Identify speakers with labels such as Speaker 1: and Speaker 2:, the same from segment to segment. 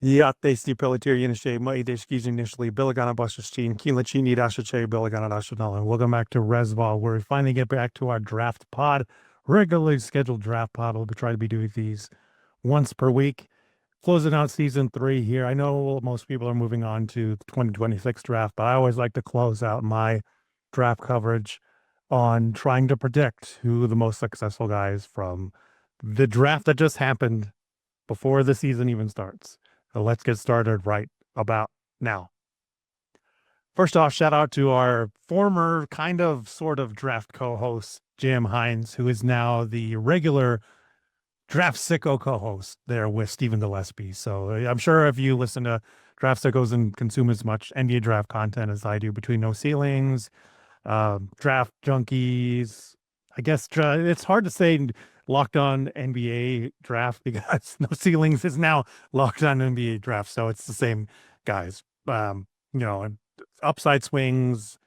Speaker 1: Játéknyi Pelletier mai Deshkizin initially Billigana Bushashin, Kilachini Dashache, Billigana Dashanala. Welcome back to Resval, where we finally get back to our draft pod, regularly scheduled draft pod. We'll try to be doing these once per week. Closing out season 3 here. I know most people are moving on to the 2026 draft, but I always like to close out my draft coverage on trying to predict who the most successful guys from the draft that just happened before the season even starts. So let's get started right about now. First off, shout out to our former kind of sort of draft co-host, Jam Hines, who is now the regular Draft Sicko co-host there with Stephen Gillespie. So I'm sure if you listen to Draft Sickos and consume as much NBA draft content as I do between No Ceilings, Draft Junkies, I guess it's hard to say Locked On NBA Draft because No Ceilings is now Locked On NBA Draft. So it's the same guys. You know, Upside Swings.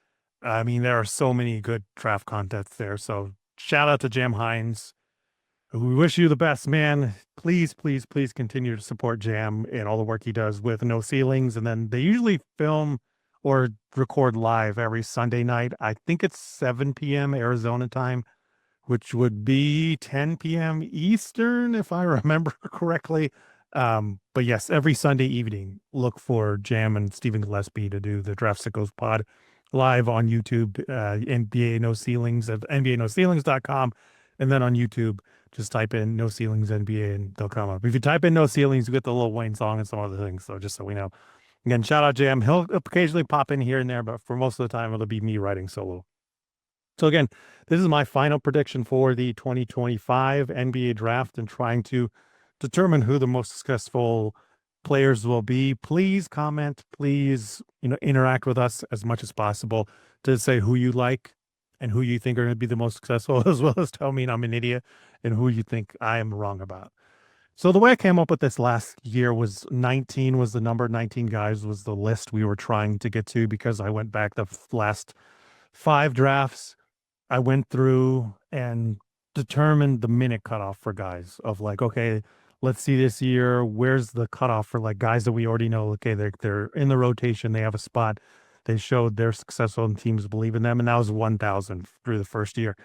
Speaker 1: I mean, there are so many good draft contents there. So shout out to Jam Hines. We wish you the best, man. Please, please, please continue to support Jam and all the work he does with No Ceilings. And then they usually film or record live every Sunday night. I think it's 7 p.m. Arizona time, which would be 10 p.m. Eastern, if I remember correctly. But yes, every Sunday evening, look for Jam and Stephen Gillespie to do the Draft Sickos pod live on YouTube, NBA No Ceilings at NBANoceilings.com. And then on YouTube, just type in No Ceilings NBA and they'll come up. If you type in No Ceilings, you get the Lil Wayne song and some other things. So just so we know. Again, shout out Jam. He'll occasionally pop in here and there, but for most of the time, it'll be me writing solo. So again, this is my final prediction for the 2025 NBA draft and trying to determine who the most successful players will be. Please comment, please, interact with us as much as possible to say who you like and who you think are going to be the most successful, as well as tell me I'm an idiot and who you think I am wrong about. So the way I came up with this last year was 19 was the number. 19 guys was the list we were trying to get to because I went back the last 5 drafts. I went through and determined the minute cutoff for guys of like, okay, let's see this year. Where's the cutoff for like guys that we already know? Okay, they're in the rotation. They have a spot. They showed they're successful and teams believe in them. And that was 1,000 through the first year.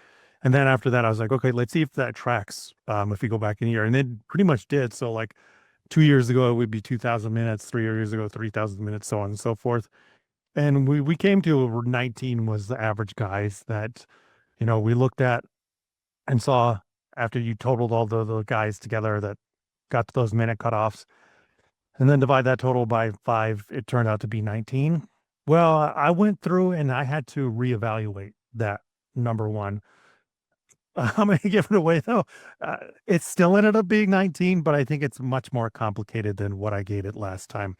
Speaker 1: And then after that, I was like, okay, let's see if that tracks. If we go back in a year, and it pretty much did. So like 2 years ago, it would be 2,000 minutes. 3 years ago, 3,000 minutes, so on and so forth. And we came to 19 was the average guys that we looked at and saw after you totaled all the guys together that got to those minute cutoffs and then divide that total by 5, it turned out to be 19. Well, I went through and I had to reevaluate that number one. I'm going to give it away though. It still ended up being 19, but I think it's much more complicated than what I gave it last time.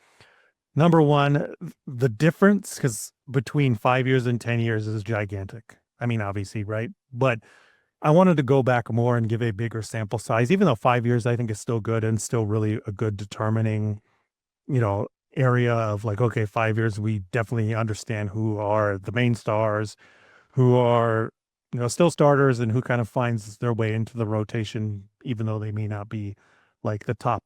Speaker 1: Number one, the difference because between 5 years and 10 years is gigantic. I mean, obviously, right? But I wanted to go back more and give a bigger sample size, even though 5 years I think is still good and still really a good determining, area of like, okay, 5 years, we definitely understand who are the main stars, who are, still starters and who kind of finds their way into the rotation, even though they may not be like the top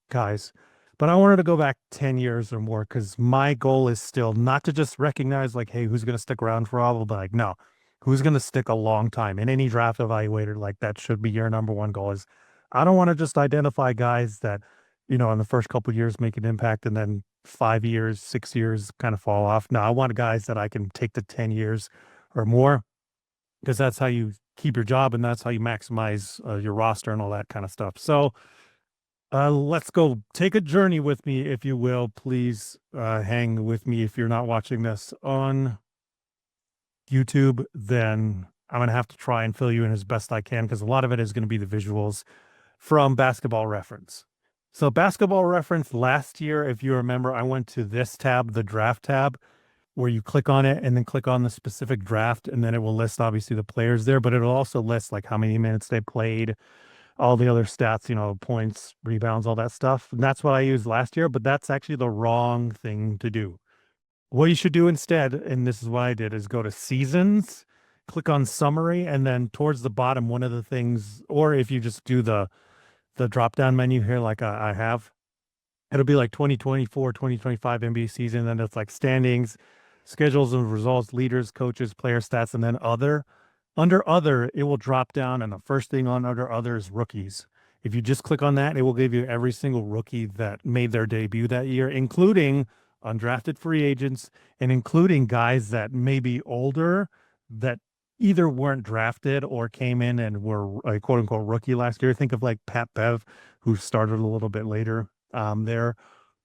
Speaker 1: guys. But I wanted to go back 10 years or more because my goal is still not to just recognize like, hey, who's going to stick around for all, but like, no, who's going to stick a long time. In any draft evaluator, like that should be your number one goal is I don't want to just identify guys that, in the first couple of years make an impact and then 5 years, 6 years kind of fall off. No, I want guys that I can take to 10 years or more because that's how you keep your job and that's how you maximize your roster and all that kind of stuff. So, let's go take a journey with me, if you will. Please hang with me if you're not watching this on YouTube. Then I'm going to have to try and fill you in as best I can because a lot of it is going to be the visuals from Basketball Reference. So Basketball Reference last year, if you remember, I went to this tab, the draft tab, where you click on it and then click on the specific draft and then it will list obviously the players there, but it'll also list like how many minutes they played, all the other stats, points, rebounds, all that stuff. And that's what I used last year, but that's actually the wrong thing to do. What you should do instead, and this is what I did, is go to seasons, click on summary, and then towards the bottom, one of the things, or if you just do the drop down menu here, like I have, It'll be like 2024, 2025 NBA season. Then it's like standings, schedules and results, leaders, coaches, player stats, and then other. Under other, it will drop down, and the first thing on under other is rookies. If you just click on that, it will give you every single rookie that made their debut that year, including undrafted free agents and including guys that may be older that either weren't drafted or came in and were a quote unquote rookie last year. Think of like Pat Bev, who started a little bit later there,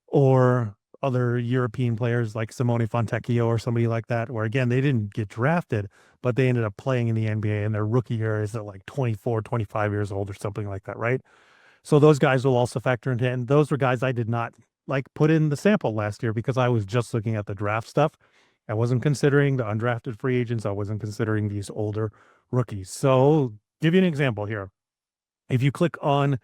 Speaker 1: or other European players like Simone Fontecchio or somebody like that, where again, they didn't get drafted, but they ended up playing in the NBA and their rookie year is at like 24, 25 years old or something like that, right? So those guys will also factor into it. And those were guys I did not like put in the sample last year because I was just looking at the draft stuff. I wasn't considering the undrafted free agents. I wasn't considering these older rookies. So give you an example here. If you click on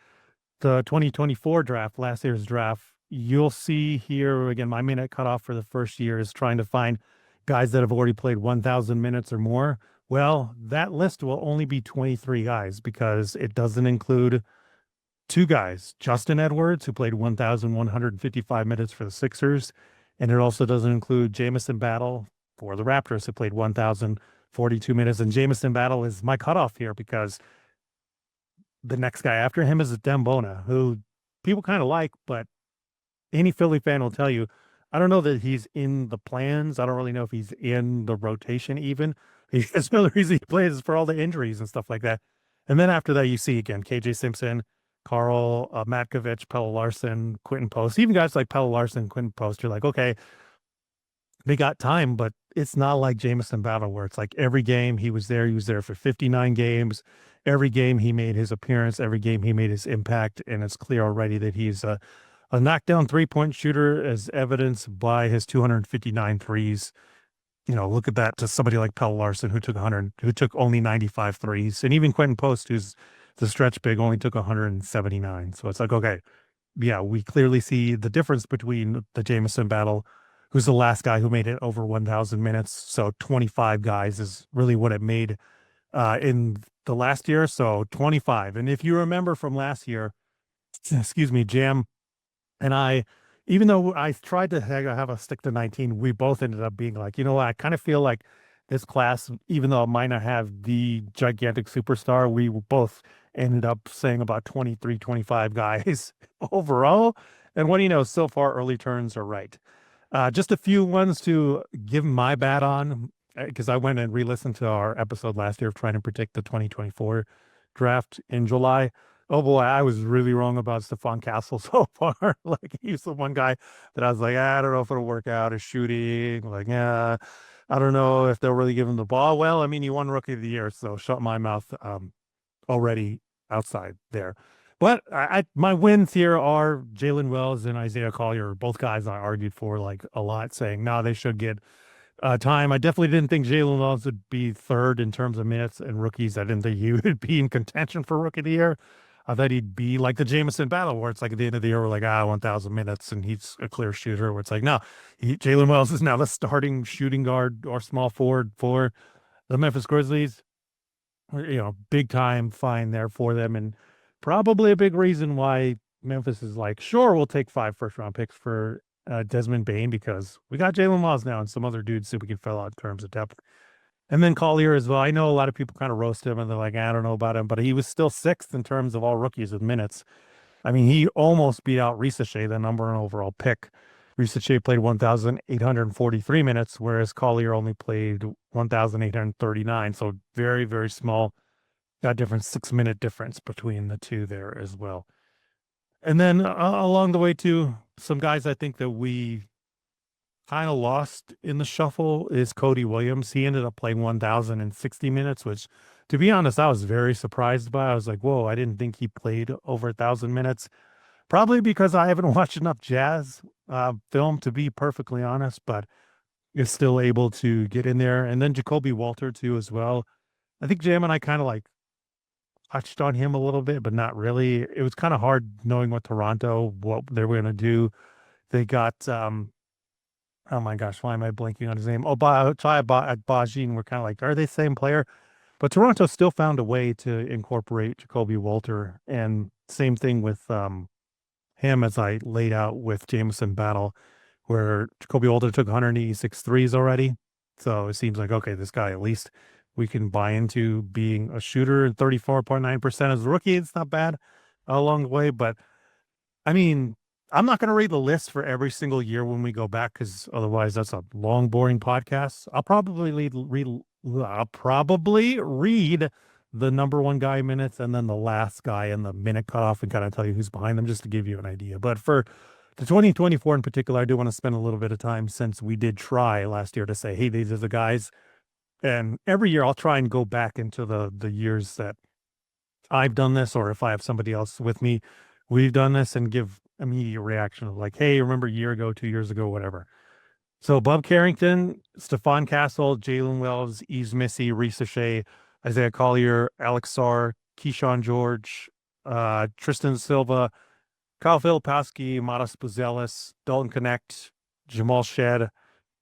Speaker 1: the 2024 draft, last year's draft, you'll see here again, my minute cutoff for the first year is trying to find guys that have already played 1,000 minutes or more. Well, that list will only be 23 guys because it doesn't include two guys, Justin Edwards, who played 1,155 minutes for the Sixers, and it also doesn't include Jamison Battle for the Raptors, who played 1,042 minutes. And Jamison Battle is my cutoff here because the next guy after him is Dembona, who people kind of like, but any Philly fan will tell you, I don't know that he's in the plans. I don't really know if he's in the rotation even. Because the reason he plays is for all the injuries and stuff like that. And then after that, you see again KJ Simpson, Carl Matkovich, Pelle Larsson, Quentin Post, even guys like Pelle Larsson, Quentin Post. You're like, okay, they got time, but it's not like Jamison Battle where it's like every game he was there. He was there for 59 games. Every game he made his appearance. Every game he made his impact. And it's clear already that he's a knockdown three-point shooter as evidenced by his 259 threes. You know, look at that to somebody like Pelle Larsson who took only 95 threes. And even Quentin Post, who's the stretch big, only took 179. So it's like, okay, yeah, we clearly see the difference between the Jamison Battle, who's the last guy who made it over 1,000 minutes. So 25 guys is really what it made in the last year. So 25. And if you remember from last year, excuse me, Jam and I, even though I tried to have a stick to 19, we both ended up being like, you know what, I kind of feel like this class, even though it might not have the gigantic superstar, we both ended up saying about 23, 25 guys overall. And what do you know, so far early turns are right. Just a few ones to give my bat on, because I went and re-listened to our episode last year of trying to predict the 2024 draft in July. Oh boy, I was really wrong about Stephon Castle so far. Like he's the one guy that I was like, I don't know if it'll work out. His shooting, like, yeah, I don't know if they'll really give him the ball. Well, I mean, he won Rookie of the Year, so shut my mouth already outside there. But my wins here are Jalen Wells and Isaiah Collier, both guys I argued for like a lot, saying no, they should get time. I definitely didn't think Jalen Wells would be third in terms of minutes and rookies. I didn't think he would be in contention for Rookie of the Year. I thought he'd be like the Jamison Battle, where it's like at the end of the year, we're like, 1,000 minutes, and he's a clear shooter. Where it's like, no, Jalen Wells is now the starting shooting guard or small forward for the Memphis Grizzlies. You know, big time find there for them, and probably a big reason why Memphis is like, sure, we'll take 5 first-round picks for Desmond Bane because we got Jalen Wells now and some other dudes that we can fill out in terms of depth. And then Collier as well. I know a lot of people kind of roast him and they're like, I don't know about him, but he was still 6th in terms of all rookies with minutes. I mean, he almost beat out Risache, the number 1 overall pick. Risache played 1,843 minutes, whereas Collier only played 1,839. So very, very small. Got different 6-minute difference between the two there as well. And then along the way too, some guys I think that we kind of lost in the shuffle is Cody Williams. He ended up playing 1,060 minutes, which, to be honest, I was very surprised by. I was like, whoa, I didn't think he played over 1,000 minutes. Probably because I haven't watched enough Jazz film, to be perfectly honest, but is still able to get in there. And then Jacoby Walter, too, as well. I think Jam and I kind of like touched on him a little bit, but not really. It was kind of hard knowing what they were going to do. They got oh my gosh, why am I blanking on his name? Oh, Bajin. We're kind of like, are they the same player? But Toronto still found a way to incorporate Jacoby Walter, and same thing with him as I laid out with Jamison Battle, where Jacoby Walter took 186 threes already. So it seems like, okay, this guy, at least we can buy into being a shooter, and 34.9% as a rookie. It's not bad along the way. But I mean, I'm not going to read the list for every single year when we go back, because otherwise that's a long, boring podcast. I'll probably read the number one guy minutes and then the last guy in the minute cutoff and kind of tell you who's behind them just to give you an idea. But for the 2024 in particular, I do want to spend a little bit of time, since we did try last year to say, hey, these are the guys. And every year I'll try and go back into the years that I've done this, or if I have somebody else with me, we've done this, and give immediate reaction of like, hey, remember a year ago, 2 years ago, whatever. So Bob Carrington, Stephon Castle, Jalen Wells, Yves Missy, Reese Shea, Isaiah Collier, Alex Sarr, Keyshawn George, Tristan Silva, Kyle Filipowski, Matas Buzelis, Dalton Connect, Jamal Shed,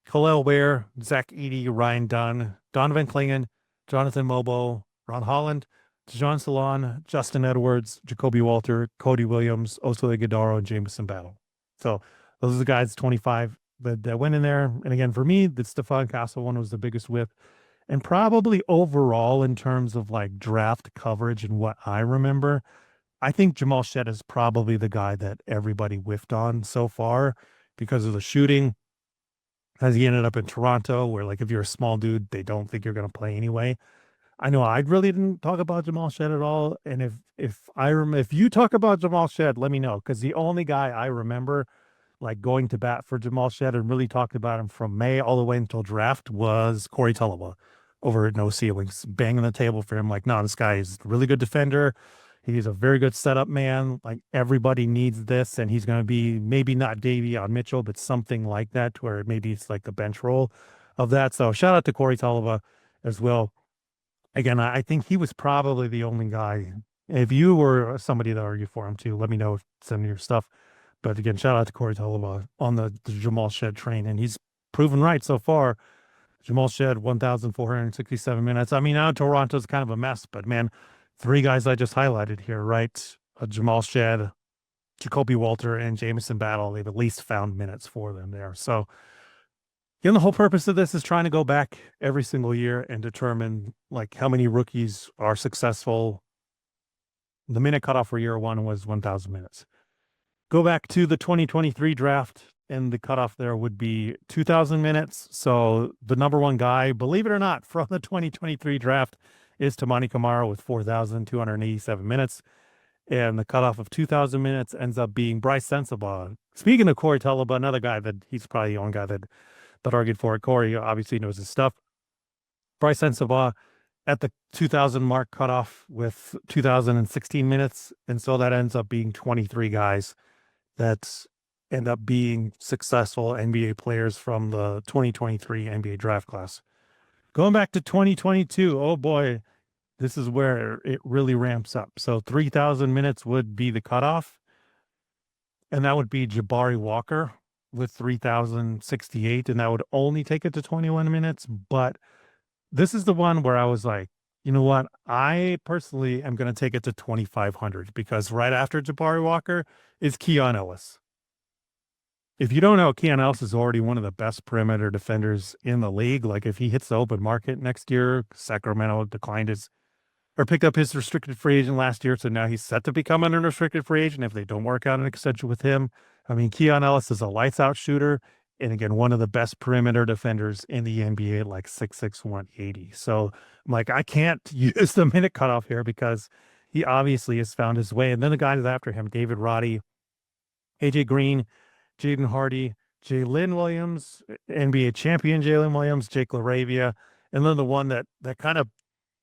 Speaker 1: Khalil Ware, Zach Edey, Ryan Dunn, Donovan Clingan, Jonathan Mobo, Ron Holland, John Salon, Justin Edwards, Jacoby Walter, Cody Williams, Osile Gadaro, and Jamison Battle. So those are the guys, 25 that went in there. And again, for me, the Stephon Castle one was the biggest whip. And probably overall, in terms of like draft coverage and what I remember, I think Jamal Shed is probably the guy that everybody whiffed on so far because of the shooting. As he ended up in Toronto, where like if you're a small dude, they don't think you're going to play anyway. I know I really didn't talk about Jamal Shed at all, and if you talk about Jamal Shed, let me know, because the only guy I remember like going to bat for Jamal Shed and really talked about him from May all the way until draft was Corey Tulaba over at No Ceilings, banging the table for him like, no, this guy is a really good defender. He's a very good setup man. Like everybody needs this, and he's going to be maybe not Davion Mitchell, but something like that, to where maybe it's like the bench role of that. So shout out to Corey Tulaba as well. Again, I think he was probably the only guy. If you were somebody that argued for him too, let me know, send me your stuff. But again, shout out to Corey Tulaba on the Jamal Shed train, and he's proven right so far. Jamal Shed, 1,467 minutes. I mean, now Toronto's kind of a mess, but man, three guys I just highlighted here, right? Jamal Shed, Jacoby Walter, and Jamison Battle. They've at least found minutes for them there. So, again, the whole purpose of this is trying to go back every single year and determine like how many rookies are successful. The minute cutoff for year one was 1,000 minutes. Go back to the 2023 draft, and the cutoff there would be 2,000 minutes. So the number one guy, believe it or not, from the 2023 draft is Toumani Camara with 4,287 minutes. And the cutoff of 2,000 minutes ends up being Bryce Sensabaugh. Speaking of Corey Tulaba, another guy that he's probably the only guy that argued for it. Corey obviously knows his stuff. Bryce Sensabaugh at the 2,000 mark cutoff with 2,016 minutes. And so that ends up being 23 guys that end up being successful NBA players from the 2023 NBA draft class. Going back to 2022, oh boy, this is where it really ramps up. So 3,000 minutes would be the cutoff. And that would be Jabari Walker with 3,068. And that would only take it to 21 minutes. But this is the one where I was like, you know what? I personally am going to take it to 2,500, because right after Jabari Walker is Keon Ellis. If you don't know, Keon Ellis is already one of the best perimeter defenders in the league. Like if he hits the open market next year, Sacramento declined his or picked up his restricted free agent last year. So now he's set to become an unrestricted free agent if they don't work out an extension with him. I mean, Keon Ellis is a lights out shooter. And again, one of the best perimeter defenders in the NBA, like 6'6", 180. So I'm like, I can't use the minute cutoff here because he obviously has found his way. And then the guys after him, David Roddy, AJ Green, Jaden Hardy, Jalen Williams, NBA champion Jalen Williams, Jake LaRavia. And then the one that kind of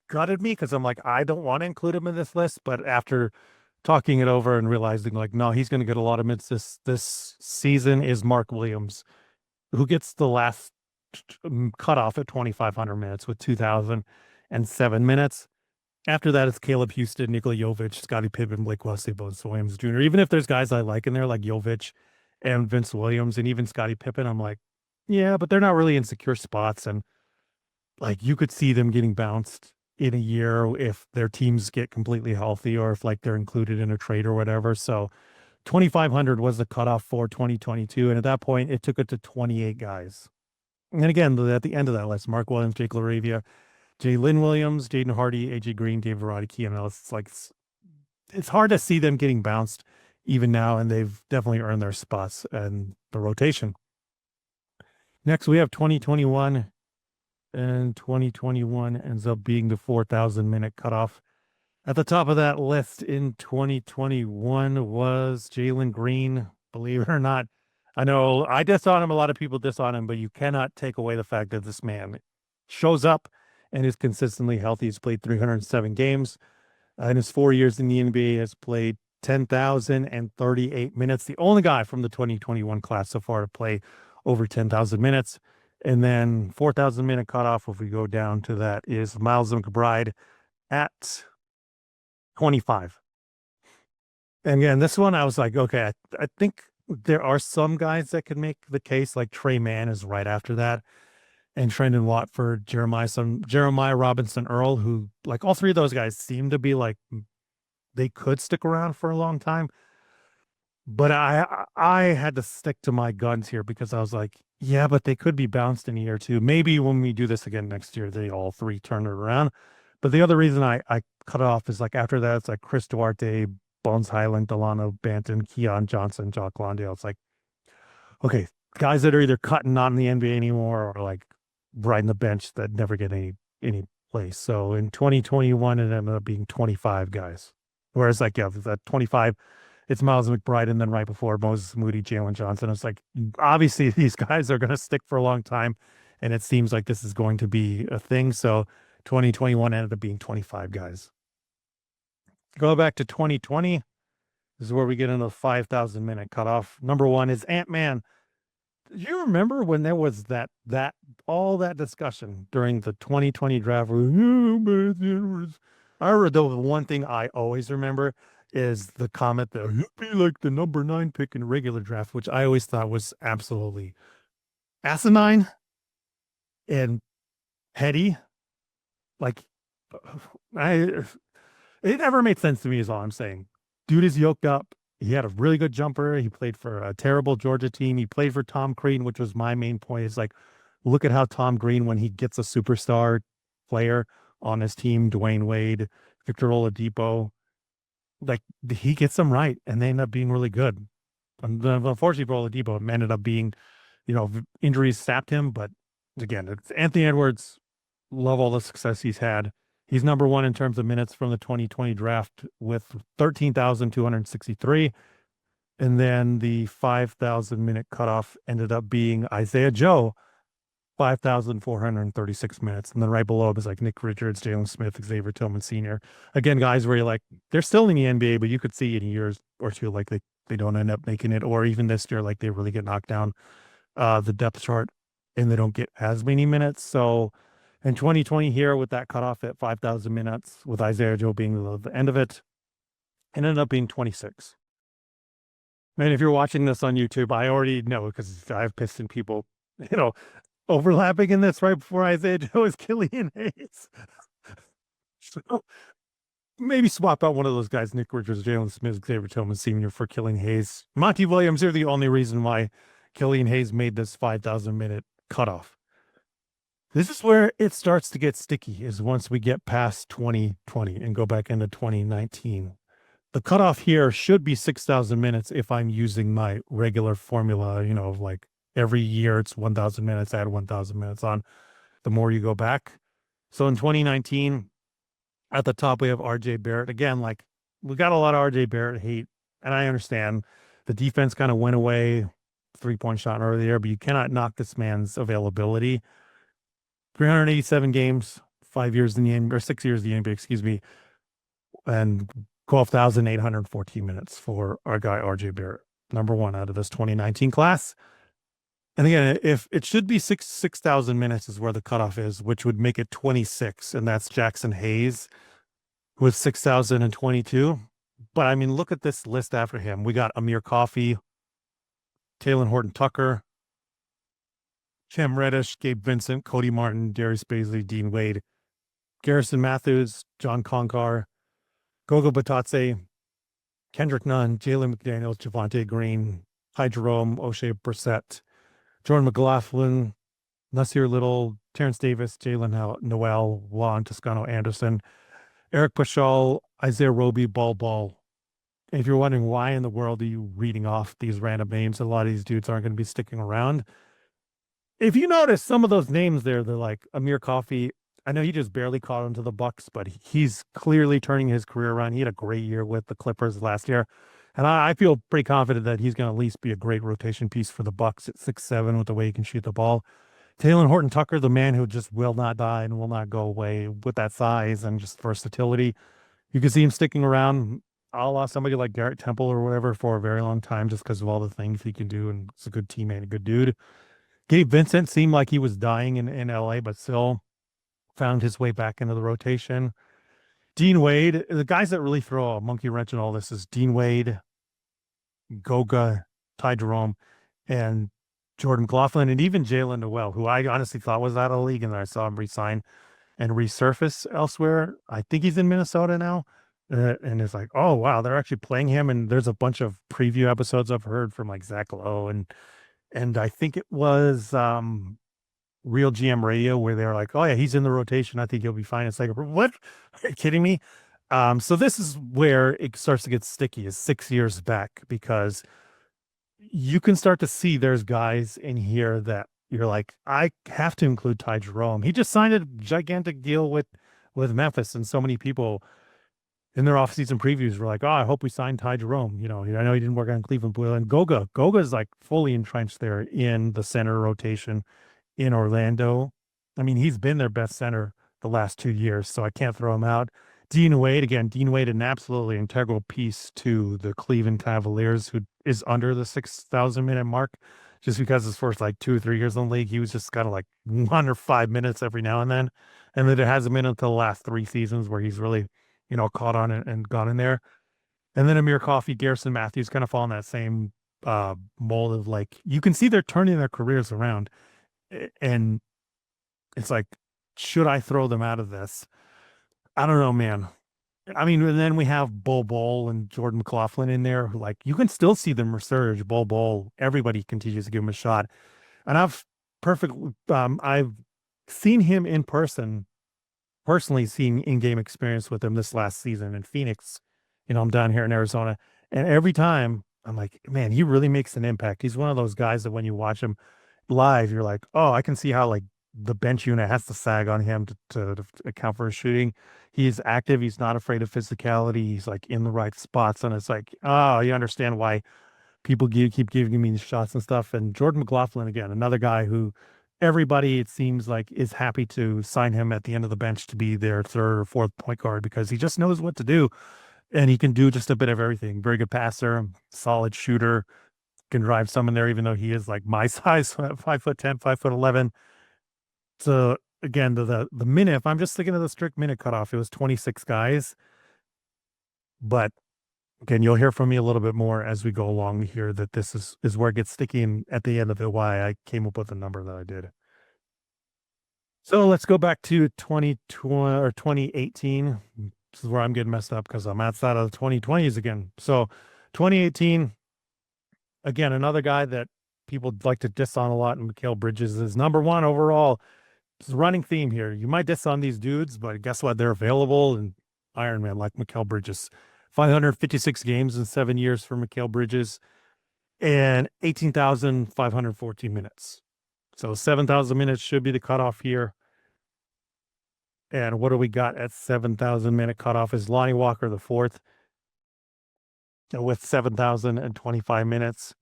Speaker 1: gutted me, because I'm like, I don't want to include him in this list. But after talking it over and realizing like, no, he's going to get a lot of minutes this season, is Mark Williams, who gets the last cutoff at 2,500 minutes with 2,007 minutes. After that, it's Caleb Houston, Nikola Jovic, Scottie Pippen, Blake Wesley, Vince Williams Jr. Even if there's guys I like in there like Jovic and Vince Williams and even Scottie Pippen, I'm like, yeah, but they're not really in secure spots. And like you could see them getting bounced in a year if their teams get completely healthy, or if like they're included in a trade or whatever. So 2,500 was the cutoff for 2022. And at that point, it took it to 28 guys. And again, at the end of that list, Mark Williams, Jake LaRavia, Lynn Williams, Jaden Hardy, AJ Green, David Roddy, Keanu Ellis. It's like, it's hard to see them getting bounced even now, and they've definitely earned their spots and the rotation. Next, we have 2021, and 2021 ends up being the 4,000-minute cutoff. At the top of that list in 2021 was Jalen Green. Believe it or not, I know I diss on him. A lot of people diss on him, but you cannot take away the fact that this man shows up and is consistently healthy. He's played 307 games. In his 4 years in the NBA, has played 10,038 minutes. The only guy from the 2021 class so far to play over 10,000 minutes. And then 4,000-minute cutoff, if we go down to that, is Miles McBride at 25. And again, this one, I was like, okay, I think there are some guys that can make the case, like Trey Mann is right after that. And Trendon Watford, Jeremiah Robinson Earl, who, like, all three of those guys seem to be like they could stick around for a long time. But I had to stick to my guns here because I was like, yeah, but they could be bounced in a year or two. Maybe when we do this again next year, they all three turn it around. But the other reason I cut it off is like after that, it's like Chris Duarte, Bones Highland, Delano Banton, Keon Johnson, Jock Londale. It's like, okay, guys that are either cutting not in the NBA anymore or like riding the bench that never get any place. So in 2021, it ended up being 25 guys. Whereas like, yeah, that 25, it's Miles McBride, and then right before Moses Moody, Jalen Johnson. It's like, obviously these guys are going to stick for a long time, and it seems like this is going to be a thing. So 2021 ended up being 25 guys. Go back to 2020. This is where we get into the 5,000-minute cutoff. Number one is Ant-Man. Do you remember when there was all that discussion during the 2020 draft? I remember the one thing I always remember is the comment that he'd be like the number 9 pick in the regular draft, which I always thought was absolutely asinine and petty. Like, it never made sense to me is all I'm saying. Dude is yoked up. He had a really good jumper. He played for a terrible Georgia team. He played for Tom Crean, which was my main point. Is like, look at how Tom Green, when he gets a superstar player on his team, Dwayne Wade, Victor Oladipo, like he gets them right, and they end up being really good. And unfortunately for Oladipo, it ended up being, injuries sapped him. But again, it's Anthony Edwards. Love all the success he's had. He's number one in terms of minutes from the 2020 draft with 13,263. And then the 5,000-minute cutoff ended up being Isaiah Joe, 5,436 minutes. And then right below it was like Nick Richards, Jalen Smith, Xavier Tillman Sr. Again, guys where you're like, they're still in the NBA, but you could see in a year or two, like they don't end up making it. Or even this year, like they really get knocked down the depth chart and they don't get as many minutes. So in 2020 here with that cutoff at 5,000 minutes with Isaiah Joe being the end of it, it ended up being 26. And if you're watching this on YouTube, I already know because I've pissed in people, overlapping in this right before Isaiah Joe is Killian Hayes. So maybe swap out one of those guys, Nick Richards, Jalen Smith, Xavier Tillman Sr. for Killian Hayes. Monty Williams are the only reason why Killian Hayes made this 5,000-minute cutoff. This is where it starts to get sticky, is once we get past 2020 and go back into 2019. The cutoff here should be 6,000 minutes if I'm using my regular formula, like every year it's 1,000 minutes, add 1,000 minutes on the more you go back. So in 2019, at the top, we have RJ Barrett. Again, like we got a lot of RJ Barrett hate, and I understand the defense kind of went away, 3-point shot earlier, but you cannot knock this man's availability. 387 games, 5 years in the NBA, or 6 years in the NBA, excuse me, and 12,814 minutes for our guy RJ Barrett, number one out of this 2019 class. And again, if it should be 6,000 minutes is where the cutoff is, which would make it 26, and that's Jackson Hayes with 6,022. But I mean, look at this list after him. We got Amir Coffey, Talen Horton-Tucker, Cam Reddish, Gabe Vincent, Cody Martin, Darius Baisley, Dean Wade, Garrison Matthews, John Concar, Gogo Batadze, Kendrick Nunn, Jalen McDaniels, Javonte Green, Ty Jerome, O'Shea Brissett, Jordan McLaughlin, Nasir Little, Terrence Davis, Jalen Noel, Juan Toscano Anderson, Eric Paschal, Isaiah Roby, Ball. If you're wondering why in the world are you reading off these random names, a lot of these dudes aren't going to be sticking around. If you notice some of those names there, they're like Amir Coffey. I know he just barely caught on to the Bucks, but he's clearly turning his career around. He had a great year with the Clippers last year. And I feel pretty confident that he's going to at least be a great rotation piece for the Bucks at 6'7" with the way he can shoot the ball. Taylor Horton Tucker, the man who just will not die and will not go away with that size and just versatility. You can see him sticking around a la somebody like Garrett Temple or whatever for a very long time just because of all the things he can do. And he's a good teammate, a good dude. Gabe Vincent seemed like he was dying in LA, but still found his way back into the rotation. Dean Wade, the guys that really throw a monkey wrench in all this is Dean Wade, Goga, Ty Jerome, and Jordan McLaughlin, and even Jalen Noel, who I honestly thought was out of the league, and then I saw him resign and resurface elsewhere. I think he's in Minnesota now. And it's like, oh, wow, they're actually playing him. And there's a bunch of preview episodes I've heard from like Zach Lowe and I think it was Real GM Radio where they're like, oh yeah, he's in the rotation. I think he'll be fine. It's like, what? Are you kidding me? So this is where it starts to get sticky is 6 years back because you can start to see there's guys in here that you're like, I have to include Ty Jerome. He just signed a gigantic deal with Memphis, and so many people in their offseason previews were like, oh, I hope we sign Ty Jerome. You know, I know he didn't work on Cleveland Blue. And Goga is like fully entrenched there in the center rotation in Orlando. I mean, he's been their best center the last 2 years, so I can't throw him out. Dean Wade, an absolutely integral piece to the Cleveland Cavaliers, who is under the 6,000 minute mark, just because his first like 2 or 3 years in the league, he was just kind of like 1 or 5 minutes every now and then. And then it hasn't been until the last 3 seasons where he's really, caught on and got in there. And then Amir Coffey, Garrison Matthews kind of fall in that same mold of like, you can see they're turning their careers around. And it's like, should I throw them out of this? I don't know, man. I mean, and then we have Bol and Jordan McLaughlin in there who like, you can still see them resurge. Bol, everybody continues to give him a shot. And I've seen him in person, personally seen in-game experience with him this last season in Phoenix. I'm down here in Arizona. And every time I'm like, man, he really makes an impact. He's one of those guys that when you watch him live, you're like, oh, I can see how like the bench unit has to sag on him to account for his shooting. He's active. He's not afraid of physicality. He's like in the right spots. And it's like, oh, you understand why people keep giving me these shots and stuff. And Jordan McLaughlin, again, another guy who everybody, it seems like, is happy to sign him at the end of the bench to be their third or fourth point guard because he just knows what to do. And he can do just a bit of everything. Very good passer, solid shooter, can drive some in there, even though he is like my size, 5'10", 5'11". So again, the minute, if I'm just thinking of the strict minute cutoff, it was 26 guys. But again, you'll hear from me a little bit more as we go along here that this is where it gets sticky, and at the end of it, why I came up with the number that I did. So let's go back to 2020 or 2018. This is where I'm getting messed up because I'm outside of the 2020s again. So 2018, again, another guy that people like to diss on a lot, and Mikal Bridges is number one overall. It's a running theme here. You might diss on these dudes, but guess what? They're available, and Iron Man like Mikal Bridges. 556 games in 7 years for Mikal Bridges and 18,514 minutes. So 7,000 minutes should be the cutoff here. And what do we got at 7,000 minute cutoff is Lonnie Walker the fourth with 7,025 minutes.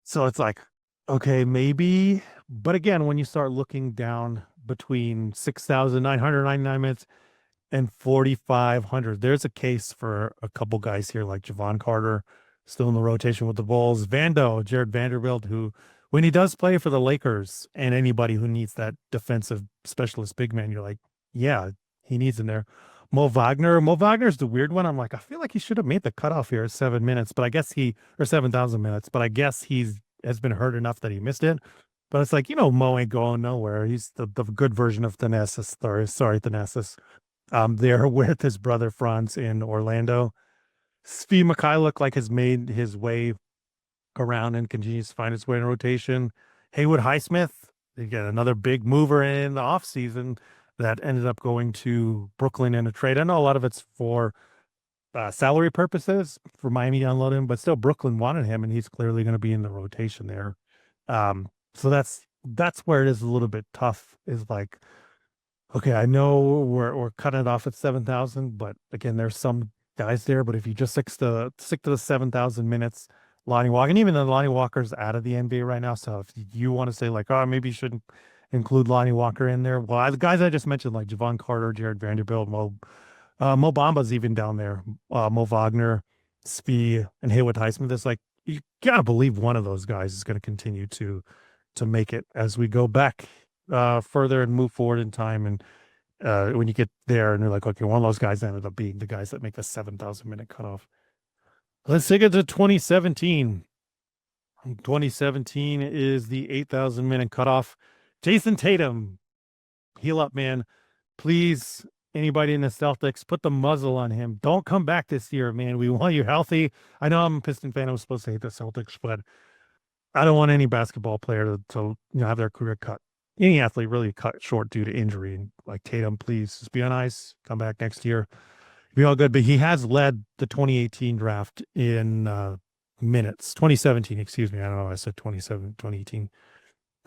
Speaker 1: So it's like, okay, maybe. But again, when you start looking down between 6,999 minutes and 4,500, there's a case for a couple guys here like Javon Carter, still in the rotation with the Bulls. Jared Vanderbilt, who, when he does play for the Lakers and anybody who needs that defensive specialist big man, you're like, yeah, he needs in there. Mo Wagner's the weird one. I'm like, I feel like he should have made the cutoff here at 7 minutes, but I guess 7,000 minutes, but I guess has been hurt enough that he missed it. But it's like, Mo ain't going nowhere. He's the good version of Thanasis. Sorry, Thanasis. There with his brother Franz in Orlando. Svi Mikhailuk like has made his way around and continues to find its way in rotation. Haywood Highsmith, again, another big mover in the offseason that ended up going to Brooklyn in a trade. I know a lot of it's for salary purposes for Miami to unload him, but still Brooklyn wanted him, and he's clearly going to be in the rotation there. So that's where it is a little bit tough. Is like, okay, I know we're cutting it off at 7,000, but again, there's some guys there. But if you just stick to the 7,000 minutes, Lonnie Walker, and even though Lonnie Walker's out of the NBA right now, so if you want to say like, oh, maybe you shouldn't include Lonnie Walker in there, well, the guys I just mentioned like Javon Carter, Jared Vanderbilt, Mo Bamba's even down there, Mo Wagner, Svi, and Haywood Highsmith. It's like you gotta believe one of those guys is going to continue to make it as we go back further and move forward in time. And when you get there and you're like, okay, one of those guys ended up being the guys that make the 7,000 minute cutoff. Let's take it to 2017. 2017 is the 8,000 minute cutoff. Jason Tatum, heal up, man. Please, anybody in the Celtics, put the muzzle on him. Don't come back this year, man. We want you healthy. I know I'm a Piston fan. I'm supposed to hate the Celtics, but I don't want any basketball player to have their career cut. Any athlete really cut short due to injury. And like Tatum, please just be on ice. Come back next year. Be all good. But he has led the 2018 draft in minutes. 2017, excuse me. I don't know. I said 2018.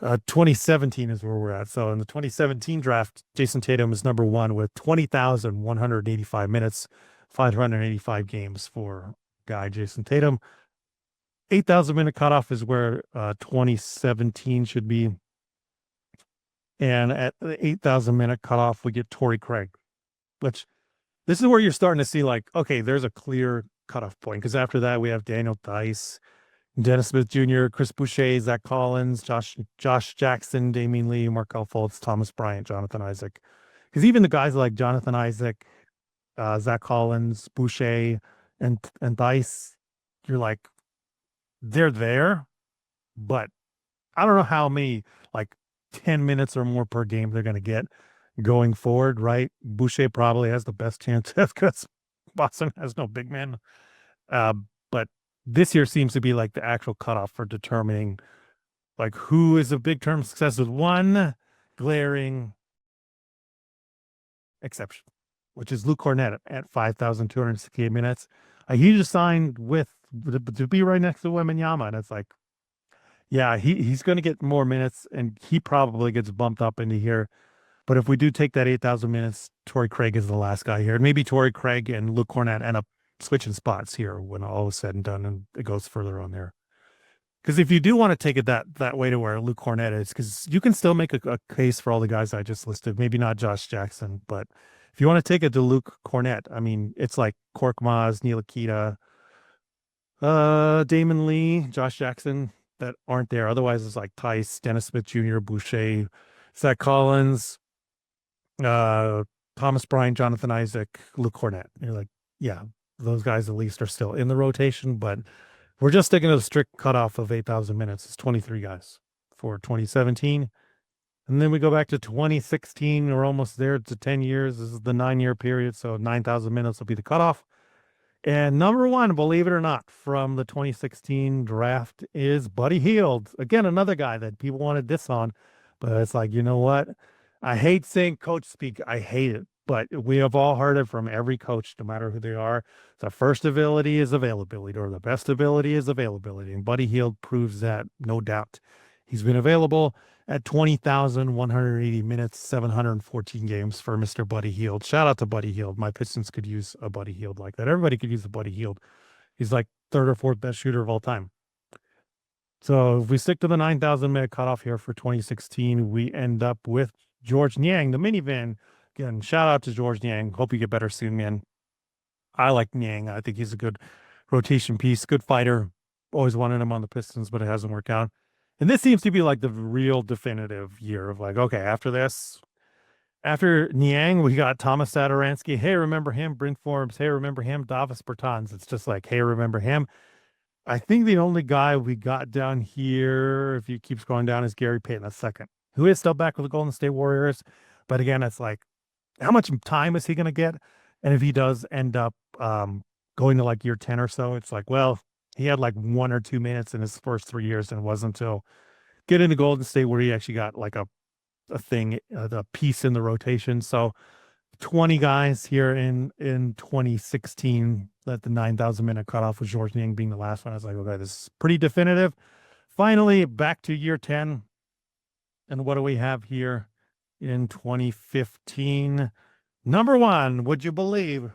Speaker 1: 2017 is where we're at. So in the 2017 draft, Jason Tatum is number one with 20,185 minutes, 585 games for guy Jason Tatum. 8,000 minute cutoff is where 2017 should be. And at the 8,000 minute cutoff, we get Torrey Craig, which this is where you're starting to see like, okay, there's a clear cutoff point. Because after that, we have Daniel Theis, Dennis Smith Jr., Chris Boucher, Zach Collins, Josh Jackson, Damian Lee, Markelle Fultz, Thomas Bryant, Jonathan Isaac. Because even the guys like Jonathan Isaac, Zach Collins, Boucher, and Theis, you're like, they're there, but I don't know how many like 10 minutes or more per game they're going to get going forward, right? Boucher probably has the best chance because Boston has no big man. But this year seems to be like the actual cutoff for determining like who is a big term success with one glaring exception, which is Luke Cornett at 5,268 minutes. He just signed to be right next to Wembanyama, and it's like, yeah, he's going to get more minutes, and he probably gets bumped up into here. But if we do take that 8,000 minutes, Torrey Craig is the last guy here. And maybe Torrey Craig and Luke Cornett end up switching spots here when all is said and done, and it goes further on there. Because if you do want to take it that way to where Luke Cornett is, because you can still make a case for all the guys I just listed, maybe not Josh Jackson, but if you want to take it to Luke Cornett, I mean, it's like Korkmaz, Neil Akita, Damon Lee, Josh Jackson that aren't there. Otherwise, it's like Theis, Dennis Smith Jr., Boucher, Zach Collins, Thomas Bryant, Jonathan Isaac, Luke Cornett. You're like, yeah, those guys at least are still in the rotation, but we're just sticking to the strict cutoff of 8,000 minutes. It's 23 guys for 2017. And then we go back to 2016. We're almost there to 10 years. This is the 9-year period. So 9,000 minutes will be the cutoff. And number one, believe it or not, from the 2016 draft is Buddy Hield. Again, another guy that people want to diss on. But it's like, you know what? I hate saying coach speak. I hate it. But we have all heard it from every coach, no matter who they are. The first ability is availability, or the best ability is availability. And Buddy Hield proves that, no doubt. He's been available at 20,180 minutes, 714 games for Mr. Buddy Hield. Shout out to Buddy Hield. My Pistons could use a Buddy Hield like that. Everybody could use a Buddy Hield. He's like third or fourth best shooter of all time. So if we stick to the 9,000 minute cutoff here for 2016, we end up with Georges Niang, the minivan. Again, shout out to Georges Niang. Hope you get better soon, man. I like Niang. I think he's a good rotation piece, good fighter. Always wanted him on the Pistons, but it hasn't worked out. And this seems to be like the real definitive year of like, okay, after Niang, we got Thomas Satoransky. Hey, remember him? Bryn Forbes. Hey, remember him? Davis Bertans. It's just like, hey, remember him? I think the only guy we got down here, if you keep scrolling down, is Gary Payton II, who is still back with the Golden State Warriors. But again, it's like, how much time is he going to get? And if he does end up going to like year 10 or so, it's like, well, he had like 1 or 2 minutes in his first 3 years, and it wasn't until getting to Golden State where he actually got like a thing, the piece in the rotation. So 20 guys here in 2016 at the 9,000 minute cutoff with Georges Niang being the last one. I was like, okay, this is pretty definitive. Finally, back to year 10. And what do we have here in 2015? Number one, would you believe?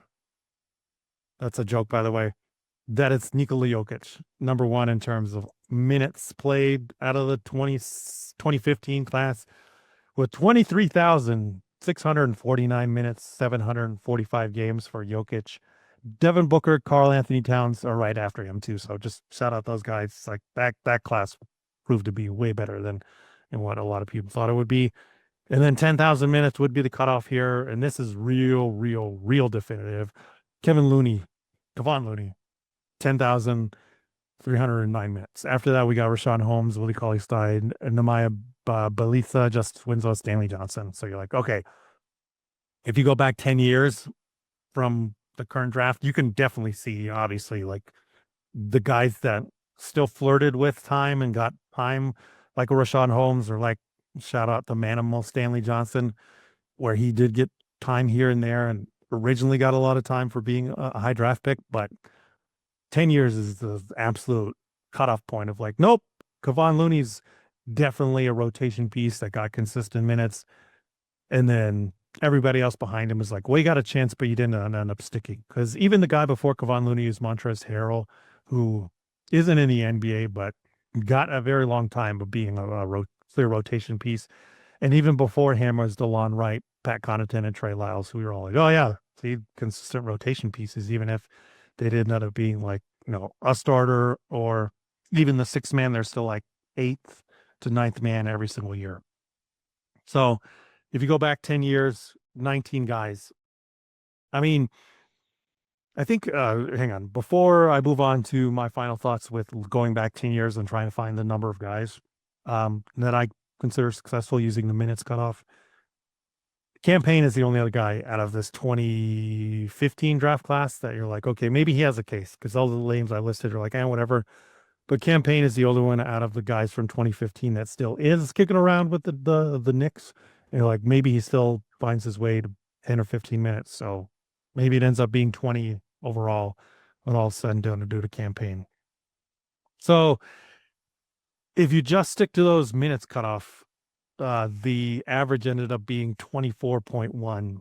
Speaker 1: That's a joke, by the way, that it's Nikola Jokic, number one in terms of minutes played out of the 2015 class with 23,649 minutes, 745 games for Jokic. Devin Booker, Karl Anthony Towns are right after him too. So just shout out those guys. Like that class proved to be way better than what a lot of people thought it would be. And then 10,000 minutes would be the cutoff here. And this is real definitive. Kevon Looney, 10,309 minutes. After that, we got Rashawn Holmes, Willie Cauley-Stein, Nehemiah Bjelica, Justice Winslow, Stanley Johnson. So you're like, okay, if you go back 10 years from the current draft, you can definitely see, obviously, like the guys that still flirted with time and got time, like a Rashawn Holmes, or like shout out the Manimal Stanley Johnson, where he did get time here and there and originally got a lot of time for being a high draft pick, but 10 years is the absolute cutoff point of like, nope, Kevon Looney's definitely a rotation piece that got consistent minutes. And then everybody else behind him is like, well, you got a chance, but you didn't end up sticking. Because even the guy before Kevon Looney is Montrezl Harrell, who isn't in the NBA, but got a very long time of being a clear rotation piece. And even before him was DeLon Wright, Pat Connaughton, and Trey Lyles, who we were all like, oh, yeah, see, consistent rotation pieces, even if they didn't end up being like, a starter or even the sixth man, they're still like 8th to 9th man every single year. So if you go back 10 years, 19 guys. I mean, I think, hang on, before I move on to my final thoughts with going back 10 years and trying to find the number of guys that I consider successful using the minutes cutoff, Cam Payne is the only other guy out of this 2015 draft class that you're like, okay, maybe he has a case, because all the names I listed are like, whatever. But Cam Payne is the only one out of the guys from 2015 that still is kicking around with the Knicks. And you're like, maybe he still finds his way to 10 or 15 minutes. So maybe it ends up being 20 overall when all said and done to do to Cam Payne. So if you just stick to those minutes cutoff, the average ended up being 24.1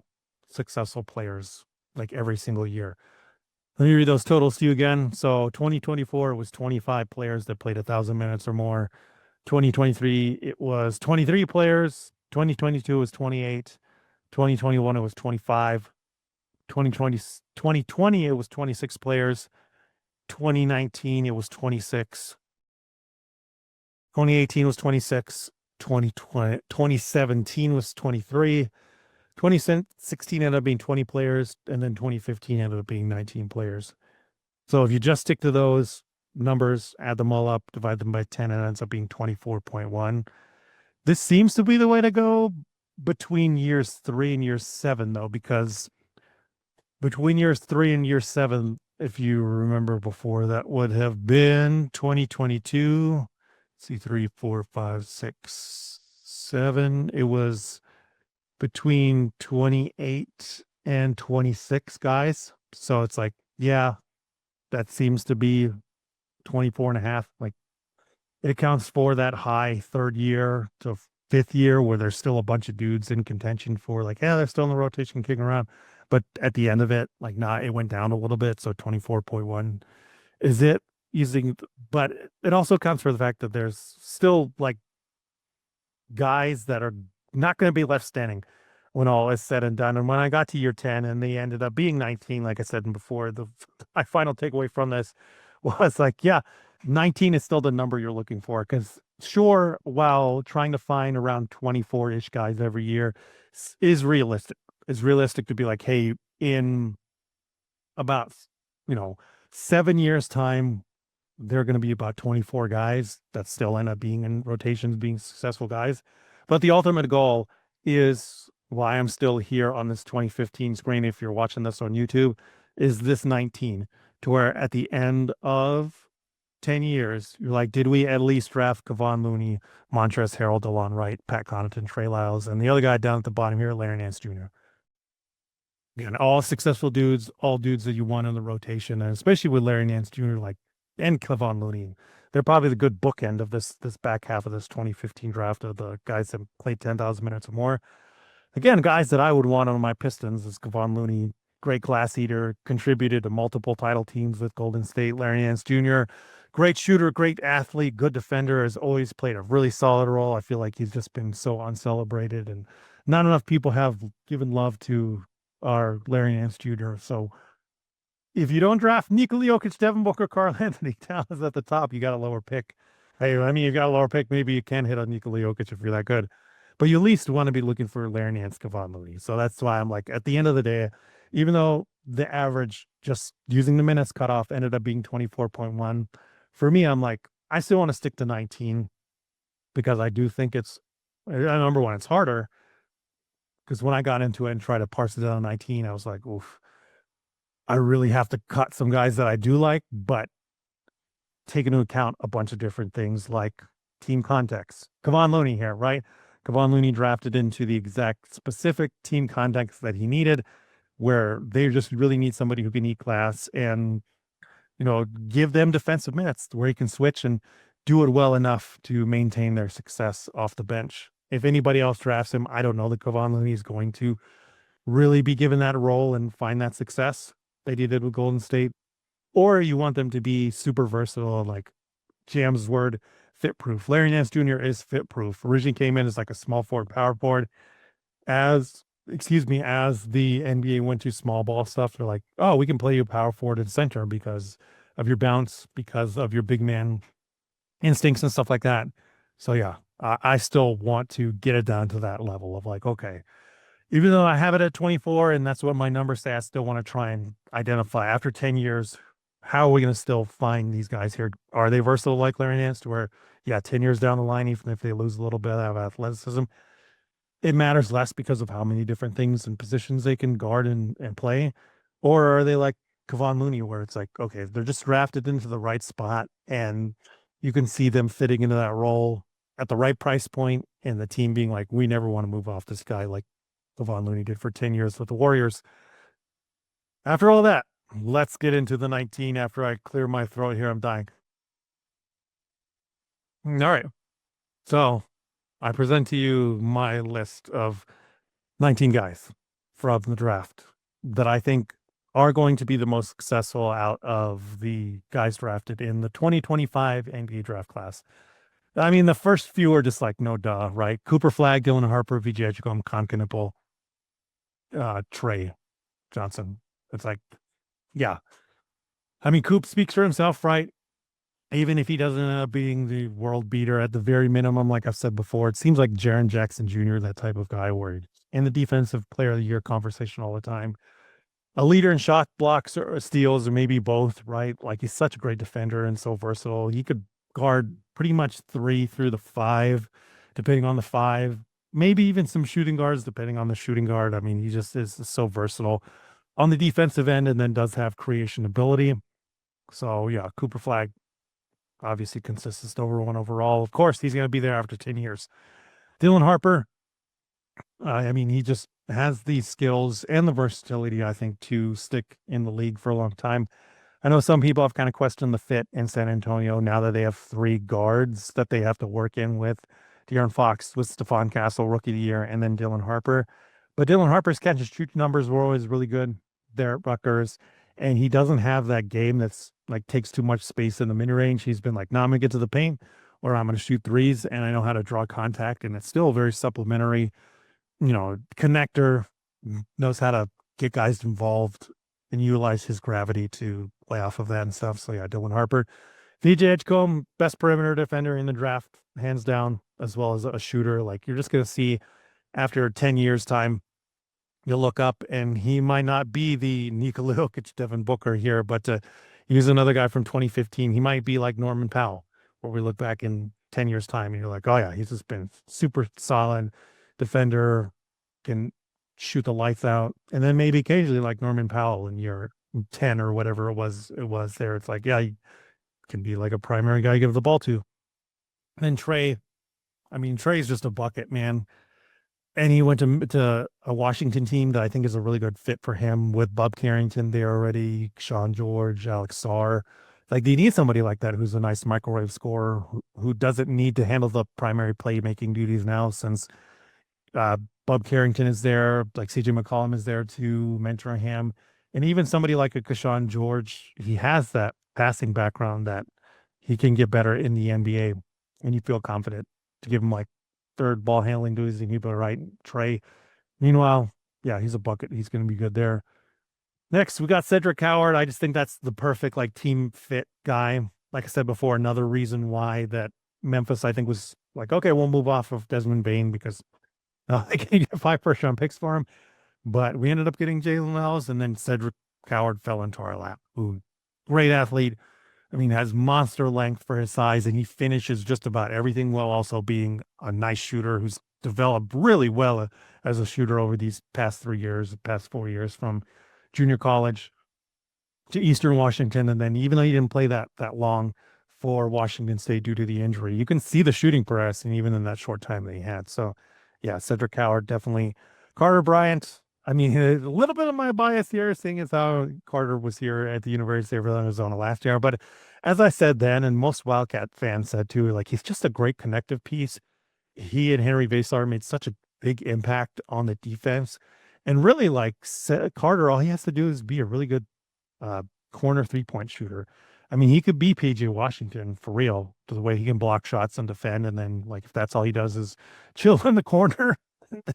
Speaker 1: successful players like every single year. Let me read those totals to you again. So 2024 was 25 players that played 1,000 minutes or more. 2023 it was 23 players. 2022 was 28. 2021 it was 25. 2020 it was 26 players. 2019 it was 26. 2018 was 26. 2017 was 23. 2016 ended up being 20 players, and then 2015 ended up being 19 players. So if you just stick to those numbers, add them all up, divide them by 10, it ends up being 24.1. This seems to be the way to go between years 3 and year 7, though, because between years 3 and year 7, if you remember before, that would have been 2022. See, 3, 4, 5, 6, 7. It was between 28 and 26 guys. So it's like, yeah, that seems to be 24 and a half. Like it accounts for that high third year to fifth year where there's still a bunch of dudes in contention for like, yeah, they're still in the rotation kicking around. But at the end of it, like, it went down a little bit. So 24.1 is it using, but it also accounts for the fact that there's still like guys that are not going to be left standing when all is said and done. And when I got to year 10 and they ended up being 19, like I said before, my final takeaway from this was like, yeah, 19 is still the number you're looking for. Because sure, while trying to find around 24-ish guys every year is realistic. It's realistic to be like, hey, in about, 7 years time, there are going to be about 24 guys that still end up being in rotations, being successful guys. But the ultimate goal is why I'm still here on this 2015 screen. If you're watching this on YouTube, is this 19, to where at the end of 10 years, you're like, did we at least draft Kevon Looney, Montrezl Harrell, DeLon Wright, Pat Connaughton, Trey Lyles, and the other guy down at the bottom here, Larry Nance Jr. Again, all successful dudes, all dudes that you want in the rotation, and especially with Larry Nance Jr. And Kevon Looney, they're probably the good bookend of this back half of this 2015 draft of the guys that played 10,000 minutes or more. Again, guys that I would want on my Pistons is Kevon Looney, great class eater, contributed to multiple title teams with Golden State. Larry Nance Jr., great shooter, great athlete, good defender, has always played a really solid role. I feel like he's just been so uncelebrated, and not enough people have given love to our Larry Nance Jr. So if you don't draft Nikola Jokic, Devin Booker, Karl Anthony Towns at the top, you got a lower pick. Hey, I mean, you got a lower pick. Maybe you can hit on Nikola Jokic if you're that good. But you at least want to be looking for Larry Nance, Kevon Looney. So that's why I'm like, at the end of the day, even though the average, just using the minutes cutoff, ended up being 24.1, for me, I'm like, I still want to stick to 19 because I do think it's, number one, it's harder. Because when I got into it and tried to parse it down to 19, I was like, oof, I really have to cut some guys that I do like, but take into account a bunch of different things like team context. Kevon Looney here, right? Kevon Looney drafted into the exact specific team context that he needed, where they just really need somebody who can eat glass and, give them defensive minutes where he can switch and do it well enough to maintain their success off the bench. If anybody else drafts him, I don't know that Kevon Looney is going to really be given that role and find that success they did with Golden State. Or you want them to be super versatile, like Jam's word, fit proof. Larry Nance Jr. is fit proof. Originally came in as like a small forward, power forward. As the NBA went to small ball stuff, they're like, oh, we can play you power forward and center because of your bounce, because of your big man instincts and stuff like that. So yeah, I still want to get it down to that level of like, okay, even though I have it at 24 and that's what my numbers say, I still want to try and identify after 10 years, how are we going to still find these guys here? Are they versatile like Larry Nance to where, 10 years down the line, even if they lose a little bit of athleticism, it matters less because of how many different things and positions they can guard and play? Or are they like Kevon Looney, where it's like, okay, they're just drafted into the right spot and you can see them fitting into that role at the right price point, and the team being like, we never want to move off this guy like Kevon Looney did for 10 years with the Warriors. After all that, let's get into the 19 after I clear my throat here. I'm dying. All right. So I present to you my list of 19 guys from the draft that I think are going to be the most successful out of the guys drafted in the 2025 NBA draft class. I mean, the first few are just like, no duh, right? Cooper Flag, Dylan Harper, VJ Edgecombe, Conkinipple, Trey Johnson. It's like, yeah. I mean, Coop speaks for himself, right? Even if he doesn't end up being the world beater at the very minimum, like I've said before, it seems like Jaren Jackson Jr., that type of guy, where in the defensive player of the year conversation all the time. A leader in shot blocks or steals, or maybe both, right? Like, he's such a great defender and so versatile. He could guard pretty much 3 through the 5, depending on the 5. Maybe even some shooting guards, depending on the shooting guard. I mean, he just is so versatile on the defensive end, and then does have creation ability. So yeah, Cooper Flag, obviously consistent #1 overall. Of course, he's going to be there after 10 years. Dylan Harper, I mean, he just has the skills and the versatility, I think, to stick in the league for a long time. I know some people have kind of questioned the fit in San Antonio now that they have 3 guards that they have to work in with De'Aaron Fox, with Stephon Castle, rookie of the year, and then Dylan Harper. But Dylan Harper's catch and shoot numbers were always really good there at Rutgers. And he doesn't have that game that's like takes too much space in the mid range. He's been like, no, I'm going to get to the paint or I'm going to shoot threes, and I know how to draw contact. And it's still a very supplementary, connector, knows how to get guys involved and utilize his gravity to play off of that and stuff. So yeah, Dylan Harper. VJ Edgecombe, best perimeter defender in the draft, hands down, as well as a shooter. Like, you're just going to see after 10 years time, you'll look up and he might not be the Nikola Jokic, Devin Booker here, but he's another guy from 2015. He might be like Norman Powell, where we look back in 10 years time and you're like, oh yeah, he's just been super solid defender, can shoot the lights out. And then maybe occasionally like Norman Powell in year 10 or whatever it was there. It's like, yeah, he can be like a primary guy to give the ball to. And then Trey, I mean, Trey's just a bucket, man. And he went to a Washington team that I think is a really good fit for him with Bub Carrington there already, Sean George, Alex Sarr. Like they need somebody like that who's a nice microwave scorer who doesn't need to handle the primary playmaking duties now since uh, Bub Carrington is there, like CJ McCollum is there to mentor him. And even somebody like a Kashawn George, he has that passing background that he can get better in the NBA. And you feel confident to give him like third ball handling duties and people are right. Trey. Meanwhile, yeah, he's a bucket. He's going to be good there. Next, we got Cedric Howard. I just think that's the perfect like team fit guy. Like I said before, another reason why that Memphis, I think, was like, okay, we'll move off of Desmond Bain because they can get 5 first-round picks for him. But we ended up getting Jalen Wells, and then Cedric Howard fell into our lap. Ooh, great athlete. I mean, has monster length for his size, and he finishes just about everything while also being a nice shooter who's developed really well as a shooter over these past 3 years, past 4 years from junior college to Eastern Washington. And then even though he didn't play that long for Washington State due to the injury, you can see the shooting progressing even in that short time that he had. So yeah, Cedric Howard, definitely. Carter Bryant, I mean, a little bit of my bias here, seeing as how Carter was here at the University of Arizona last year. But as I said then, and most Wildcat fans said too, like he's just a great connective piece. He and Henry Vasar made such a big impact on the defense. And really, like Carter, all he has to do is be a really good corner 3-point shooter. I mean, he could be PJ Washington for real, to the way he can block shots and defend. And then, like, if that's all he does is chill in the corner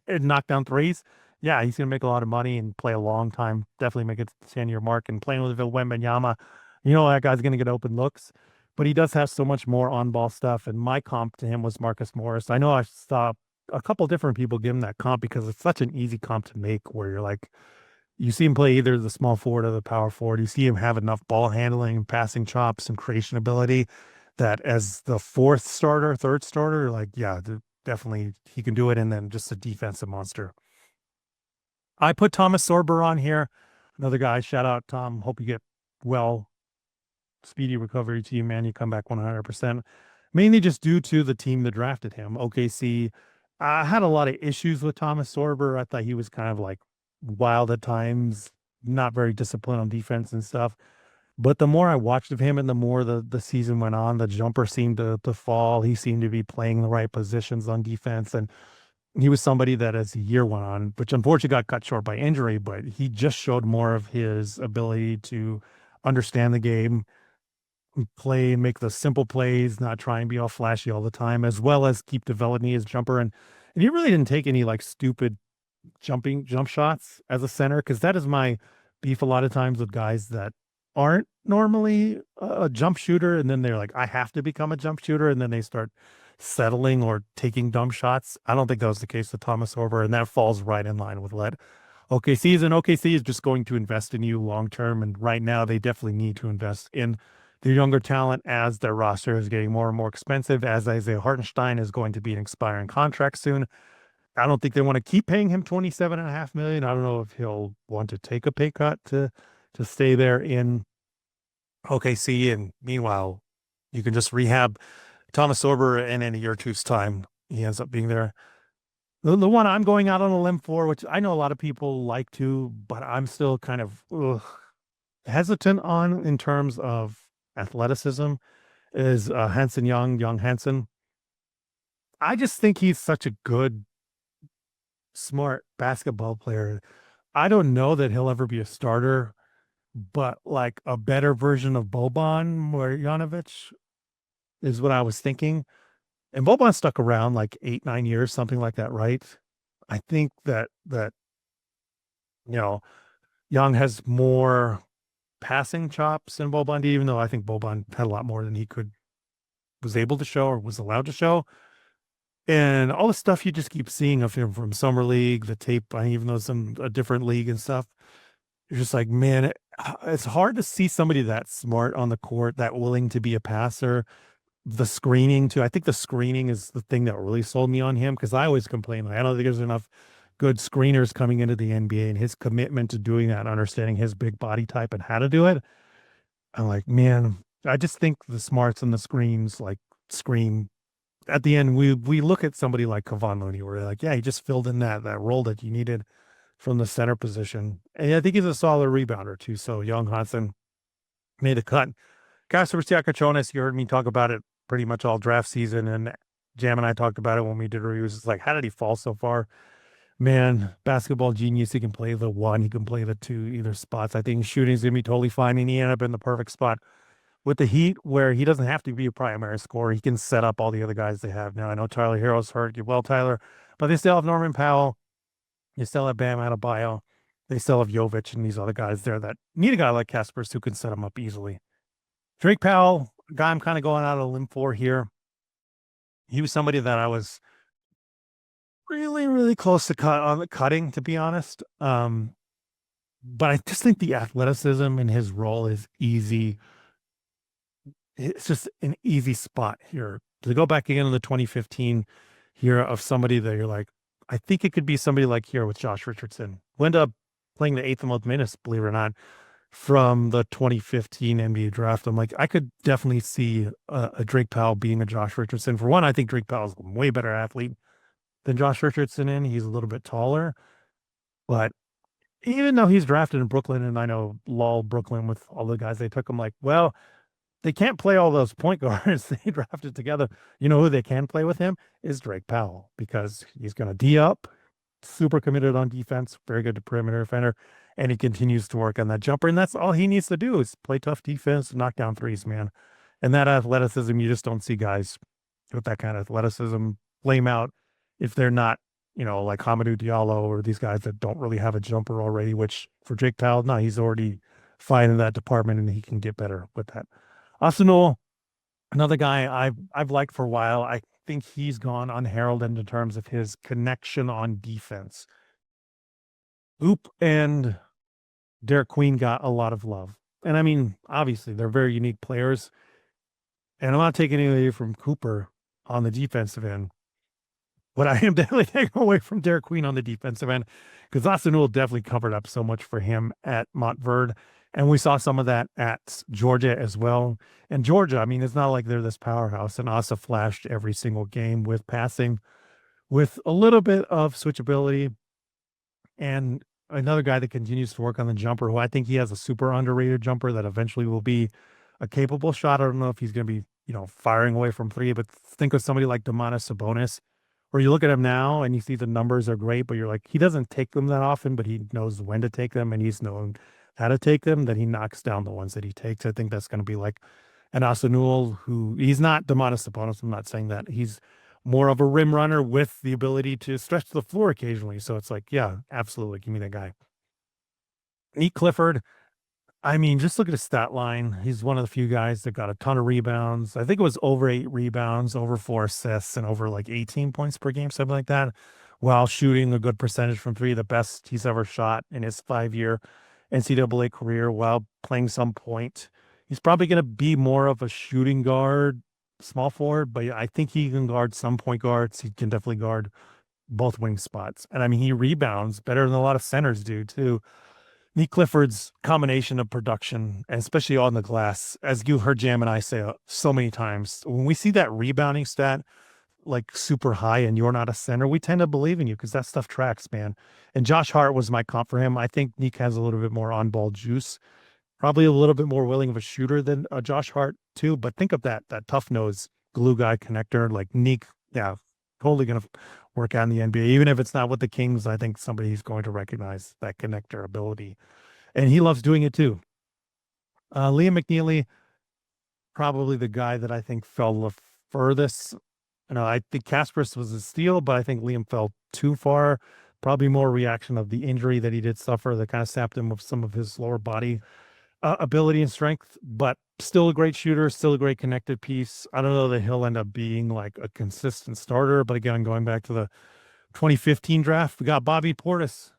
Speaker 1: and knock down threes, yeah, he's going to make a lot of money and play a long time. Definitely make it to the 10-year mark. And playing with Wembanyama, you know, that guy's going to get open looks. But he does have so much more on-ball stuff. And my comp to him was Marcus Morris. I know I saw a couple different people give him that comp because it's such an easy comp to make where you're like, you see him play either the small forward or the power forward. You see him have enough ball handling, passing chops, and creation ability that as the fourth starter, third starter, like, yeah, definitely he can do it. And then just a defensive monster. I put Thomas Sorber on here. Another guy, shout out, Tom. Hope you get well. Speedy recovery to you, man. You come back 100%. Mainly just due to the team that drafted him. OKC had a lot of issues with Thomas Sorber. I thought he was kind of like wild at times, not very disciplined on defense and stuff. But the more I watched of him and the more the season went on, the jumper seemed to fall. He seemed to be playing the right positions on defense. And he was somebody that as the year went on, which unfortunately got cut short by injury, but he just showed more of his ability to understand the game, play and make the simple plays, not try and be all flashy all the time, as well as keep developing his jumper. And he really didn't take any like stupid jump shots as a center, because that is my beef a lot of times with guys that aren't normally a jump shooter, and then they're like, I have to become a jump shooter, and then they start settling or taking dumb shots. I don't think that was the case with Thomas Sorber, and that falls right in line with what OKC is. And OKC is just going to invest in you long term, and right now they definitely need to invest in the younger talent as their roster is getting more and more expensive, as Isaiah Hartenstein is going to be an expiring contract soon. I don't think they want to keep paying him $27.5 million. I don't know if he'll want to take a pay cut to stay there in OKC. And meanwhile, you can just rehab Thomas Sorber, and in a year or two's time, he ends up being there. The one I'm going out on a limb for, which I know a lot of people like to, but I'm still kind of hesitant on in terms of athleticism, is Young Hansen. I just think he's such a good, smart basketball player. I don't know that he'll ever be a starter, but like a better version of Boban Marjanovic is what I was thinking. And Boban stuck around like 8-9 years, something like that, right? I think that Young has more passing chops than Boban did, even though I think Boban had a lot more than he was able to show or was allowed to show. And all the stuff you just keep seeing of him from Summer League, the tape, even though it's a different league and stuff, you're just like, man, it's hard to see somebody that smart on the court, that willing to be a passer. The screening too. I think the screening is the thing that really sold me on him, because I always complain, like, I don't think there's enough good screeners coming into the NBA, and his commitment to doing that, understanding his big body type and how to do it. I'm like, man, I just think the smarts and the screens like scream. At the end, we look at somebody like Kevon Looney, where we're like, yeah, he just filled in that role that you needed from the center position. And I think he's a solid rebounder too. So Young Hansen made a cut. Casper Siakachonis, you heard me talk about it pretty much all draft season, and Jam and I talked about it when we did reviews. It's like, how did he fall so far? Man, basketball genius. He can play the one, he can play the two, either spots. I think shooting is going to be totally fine, and he ended up in the perfect spot with the Heat, where he doesn't have to be a primary scorer. He can set up all the other guys they have now. I know Tyler Hero's hurt. Get well, Tyler, but they still have Norman Powell. They still have Bam Adebayo. They still have Jovic and these other guys there that need a guy like Kaspers who can set them up easily. Drake Powell, a guy I'm kind of going out on a limb for here. He was somebody that I was really, really close to cutting, to be honest. But I just think the athleticism in his role is easy. It's just an easy spot here to go back again in the 2015 here of somebody that you're like, I think it could be somebody like here with Josh Richardson, who ended up playing the 8th most minutes, believe it or not, from the 2015 NBA draft. I'm like, I could definitely see a Drake Powell being a Josh Richardson. For one, I think Drake Powell's a way better athlete than Josh Richardson in. He's a little bit taller, but even though he's drafted in Brooklyn, and I know lol Brooklyn with all the guys they took, I'm like, well, they can't play all those point guards they drafted together. You know who they can play with him is Drake Powell, because he's going to D up, super committed on defense, very good perimeter defender, and he continues to work on that jumper. And that's all he needs to do is play tough defense, knock down threes, man. And that athleticism, you just don't see guys with that kind of athleticism flame out if they're not, like Hamidou Diallo or these guys that don't really have a jumper already, which for Drake Powell, no, he's already fine in that department and he can get better with that. Arsenal, another guy I've liked for a while. I think he's gone unheralded in terms of his connection on defense. Oop and Derek Queen got a lot of love. And I mean, obviously, they're very unique players. And I'm not taking anything away from Cooper on the defensive end. But I am definitely taking away from Derek Queen on the defensive end, because Arsenal definitely covered up so much for him at Montverde. And we saw some of that at Georgia as well. And Georgia, I mean, it's not like they're this powerhouse. And Asa flashed every single game with passing, with a little bit of switchability. And another guy that continues to work on the jumper, who I think he has a super underrated jumper that eventually will be a capable shot. I don't know if he's going to be, firing away from three, but think of somebody like Domantas Sabonis, where you look at him now and you see the numbers are great, but you're like, he doesn't take them that often, but he knows when to take them and he's known how to take them, that he knocks down the ones that he takes. I think that's going to be like an Asanul, who he's not Domantas Sabonis. I'm not saying that. He's more of a rim runner with the ability to stretch the floor occasionally. So it's like, yeah, absolutely. Give me that guy. Nick Clifford. I mean, just look at his stat line. He's one of the few guys that got a ton of rebounds. I think it was over 8 rebounds, over 4 assists, and over like 18 points per game, something like that, while shooting a good percentage from three, the best he's ever shot in his 5-year NCAA career, while playing some point. He's probably going to be more of a shooting guard, small forward, but I think he can guard some point guards. He can definitely guard both wing spots. And I mean, he rebounds better than a lot of centers do too. Nick Clifford's combination of production, and especially on the glass, as you heard Jam and I say so many times, when we see that rebounding stat like super high and you're not a center, we tend to believe in you because that stuff tracks, man. And Josh Hart was my comp for him. I think Nick has a little bit more on-ball juice, probably a little bit more willing of a shooter than Josh Hart too. But think of that tough nose glue guy connector like Nick. Yeah, totally going to work out in the NBA. Even if it's not with the Kings, I think somebody's going to recognize that connector ability. And he loves doing it too. Liam McNeely, probably the guy that I think fell the furthest. I think Kaspers was a steal, but I think Liam fell too far. Probably more reaction of the injury that he did suffer that kind of sapped him of some of his lower body ability and strength, but still a great shooter, still a great connected piece. I don't know that he'll end up being like a consistent starter, but again, going back to the 2015 draft, we got Bobby Portis.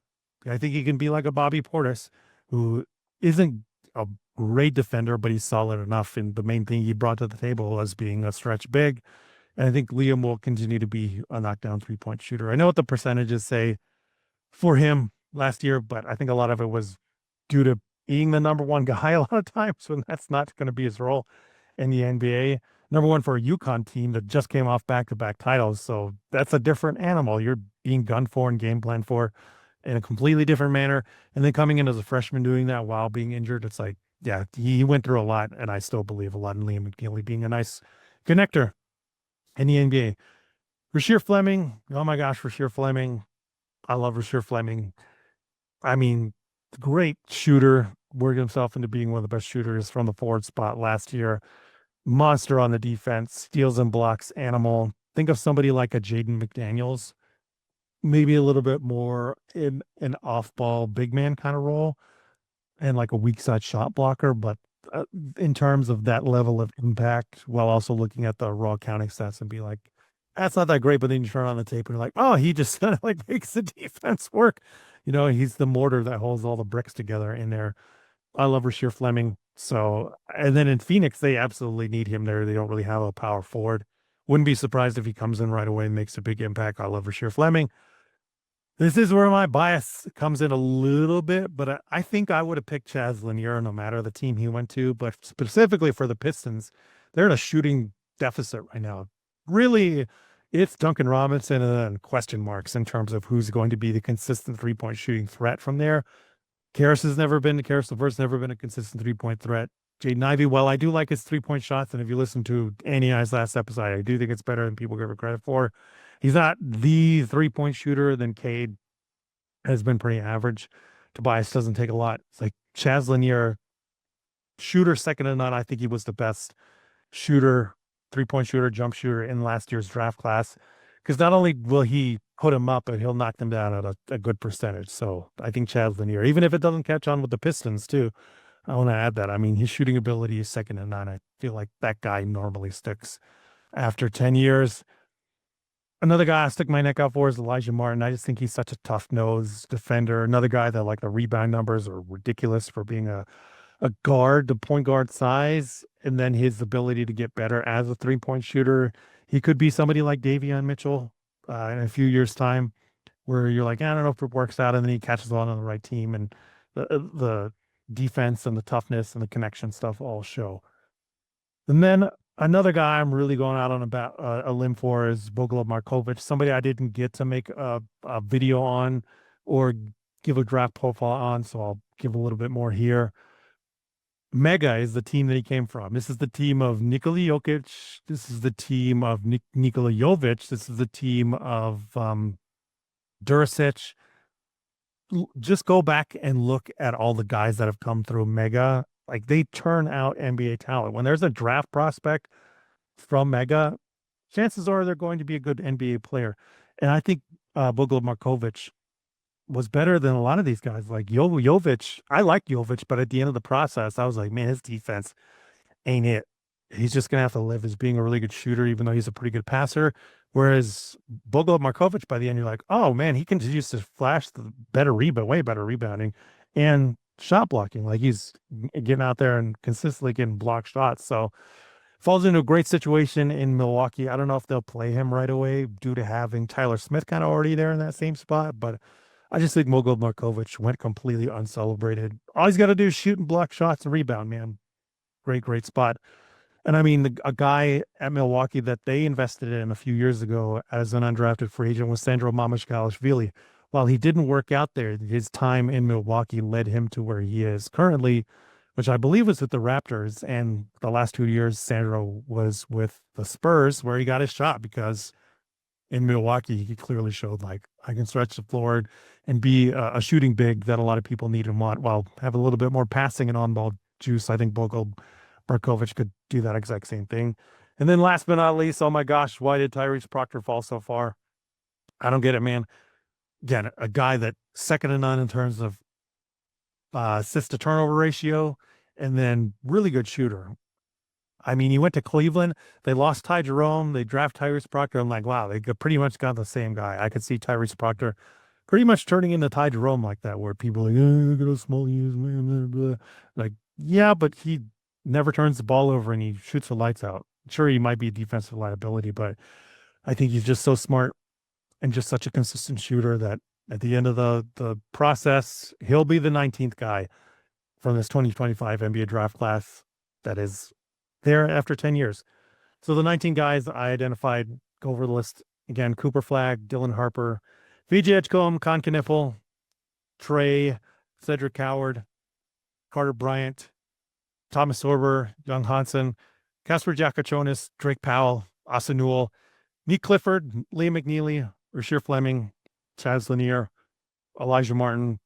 Speaker 1: I think he can be like a Bobby Portis, who isn't a great defender, but he's solid enough. And the main thing he brought to the table was being a stretch big. And I think Liam will continue to be a knockdown 3-point shooter. I know what the percentages say for him last year, but I think a lot of it was due to being the number one guy a lot of times when that's not going to be his role in the NBA. Number one for a UConn team that just came off back-to-back titles. So that's a different animal. You're being gunned for and game planned for in a completely different manner. And then coming in as a freshman doing that while being injured, it's like, yeah, he went through a lot. And I still believe a lot in Liam McNeely being a nice connector in the NBA. Rasheer Fleming. Oh my gosh, Rasheer Fleming. I love Rasheer Fleming. I mean, great shooter, worked himself into being one of the best shooters from the forward spot last year. Monster on the defense, steals and blocks, animal. Think of somebody like a Jaden McDaniels, maybe a little bit more in an off-ball big man kind of role and like a weak side shot blocker. But in terms of that level of impact, while also looking at the raw counting stats and be like, that's not that great. But then you turn on the tape and you're like, oh, he just kind of like makes the defense work. He's the mortar that holds all the bricks together in there. I love Rasheer Fleming. So, and then in Phoenix, they absolutely need him there. They don't really have a power forward. Wouldn't be surprised if he comes in right away and makes a big impact. I love Rasheer Fleming. This is where my bias comes in a little bit, but I think I would have picked Chaz Lanier no matter the team he went to. But specifically for the Pistons, they're in a shooting deficit right now. Really, it's Duncan Robinson and then question marks in terms of who's going to be the consistent three-point shooting threat from there. Caris LeVert's never been a consistent three-point threat. Jaden Ivey, well, I do like his three-point shots, and if you listen to Annie and I's last episode, I do think it's better than people give it credit for. He's not the three-point shooter. Then Cade has been pretty average. Tobias doesn't take a lot. It's like Chaz Lanier, shooter second to none. I think he was the best shooter, three-point shooter, jump shooter in last year's draft class. Because not only will he put him up, but he'll knock them down at a good percentage. So I think Chaz Lanier, even if it doesn't catch on with the Pistons too, I want to add that. I mean, his shooting ability is second to none. I feel like that guy normally sticks after 10 years. Another guy I stick my neck out for is Elijah Martin. I just think he's such a tough-nosed defender. Another guy that like the rebound numbers are ridiculous for being a guard, the point guard size, and then his ability to get better as a three-point shooter. He could be somebody like Davion Mitchell in a few years' time, where you're like, I don't know if it works out, and then he catches on the right team, and the defense and the toughness and the connection stuff all show. And then another guy I'm really going out on about a limb for is Bogoslav Markovic, somebody I didn't get to make a video on or give a draft profile on, so I'll give a little bit more here. Mega is the team that he came from. This is the team of Nikola Jokic. This is the team of Nikola Jovic. This is the team of Durasic. Just go back and look at all the guys that have come through Mega. Like, they turn out NBA talent. When there's a draft prospect from Mega, chances are they're going to be a good NBA player. And I think Bogoslav Markovic was better than a lot of these guys. Like Jovic, I like Jovic, but at the end of the process, I was like, man, his defense ain't it. He's just going to have to live as being a really good shooter, even though he's a pretty good passer. Whereas Bogoslav Markovic, by the end, you're like, oh, man, he continues to flash the way better rebounding and shot blocking. Like, he's getting out there and consistently getting blocked shots. So falls into a great situation in Milwaukee. I don't know if they'll play him right away due to having Tyler Smith kind of already there in that same spot, but I just think Bogoslav Markovic went completely uncelebrated. All he's got to do is shoot and block shots and rebound, man. Great spot. And I mean, a guy at Milwaukee that they invested in a few years ago as an undrafted free agent was Sandro Mamukelashvili. While he didn't work out there, his time in Milwaukee led him to where he is currently, which I believe was with the Raptors. And the last 2 years, Sandro was with the Spurs, where he got his shot, because in Milwaukee, he clearly showed, like, I can stretch the floor and be a shooting big that a lot of people need and want, while have a little bit more passing and on-ball juice. I think Bogoslav Markovic could do that exact same thing. And then last but not least, oh my gosh, why did Tyrese Proctor fall so far? I don't get it, man. Again, a guy that second to none in terms of assist to turnover ratio, and then really good shooter. I mean, he went to Cleveland. They lost Ty Jerome. They draft Tyrese Proctor. I'm like, wow, they pretty much got the same guy. I could see Tyrese Proctor pretty much turning into Ty Jerome like that, where people are like, look at how small he is, blah, blah, blah. Like, yeah, but he never turns the ball over and he shoots the lights out. Sure, he might be a defensive liability, but I think he's just so smart and just such a consistent shooter that At the end of the process, he'll be the 19th guy from this 2025 NBA draft class that is there after 10 years. So the 19 guys I identified, go over the list again: Cooper Flagg, Dylan Harper, VJ Edgecombe, Con Kniffel, Trey, Cedric Coward, Carter Bryant, Thomas Sorber, Young Hansen, Casper Jakachonis, Drake Powell, Asa Newell, Nick Clifford, Liam McNeely, Rasheer Fleming, Chaz Lanier, Elijah Martin,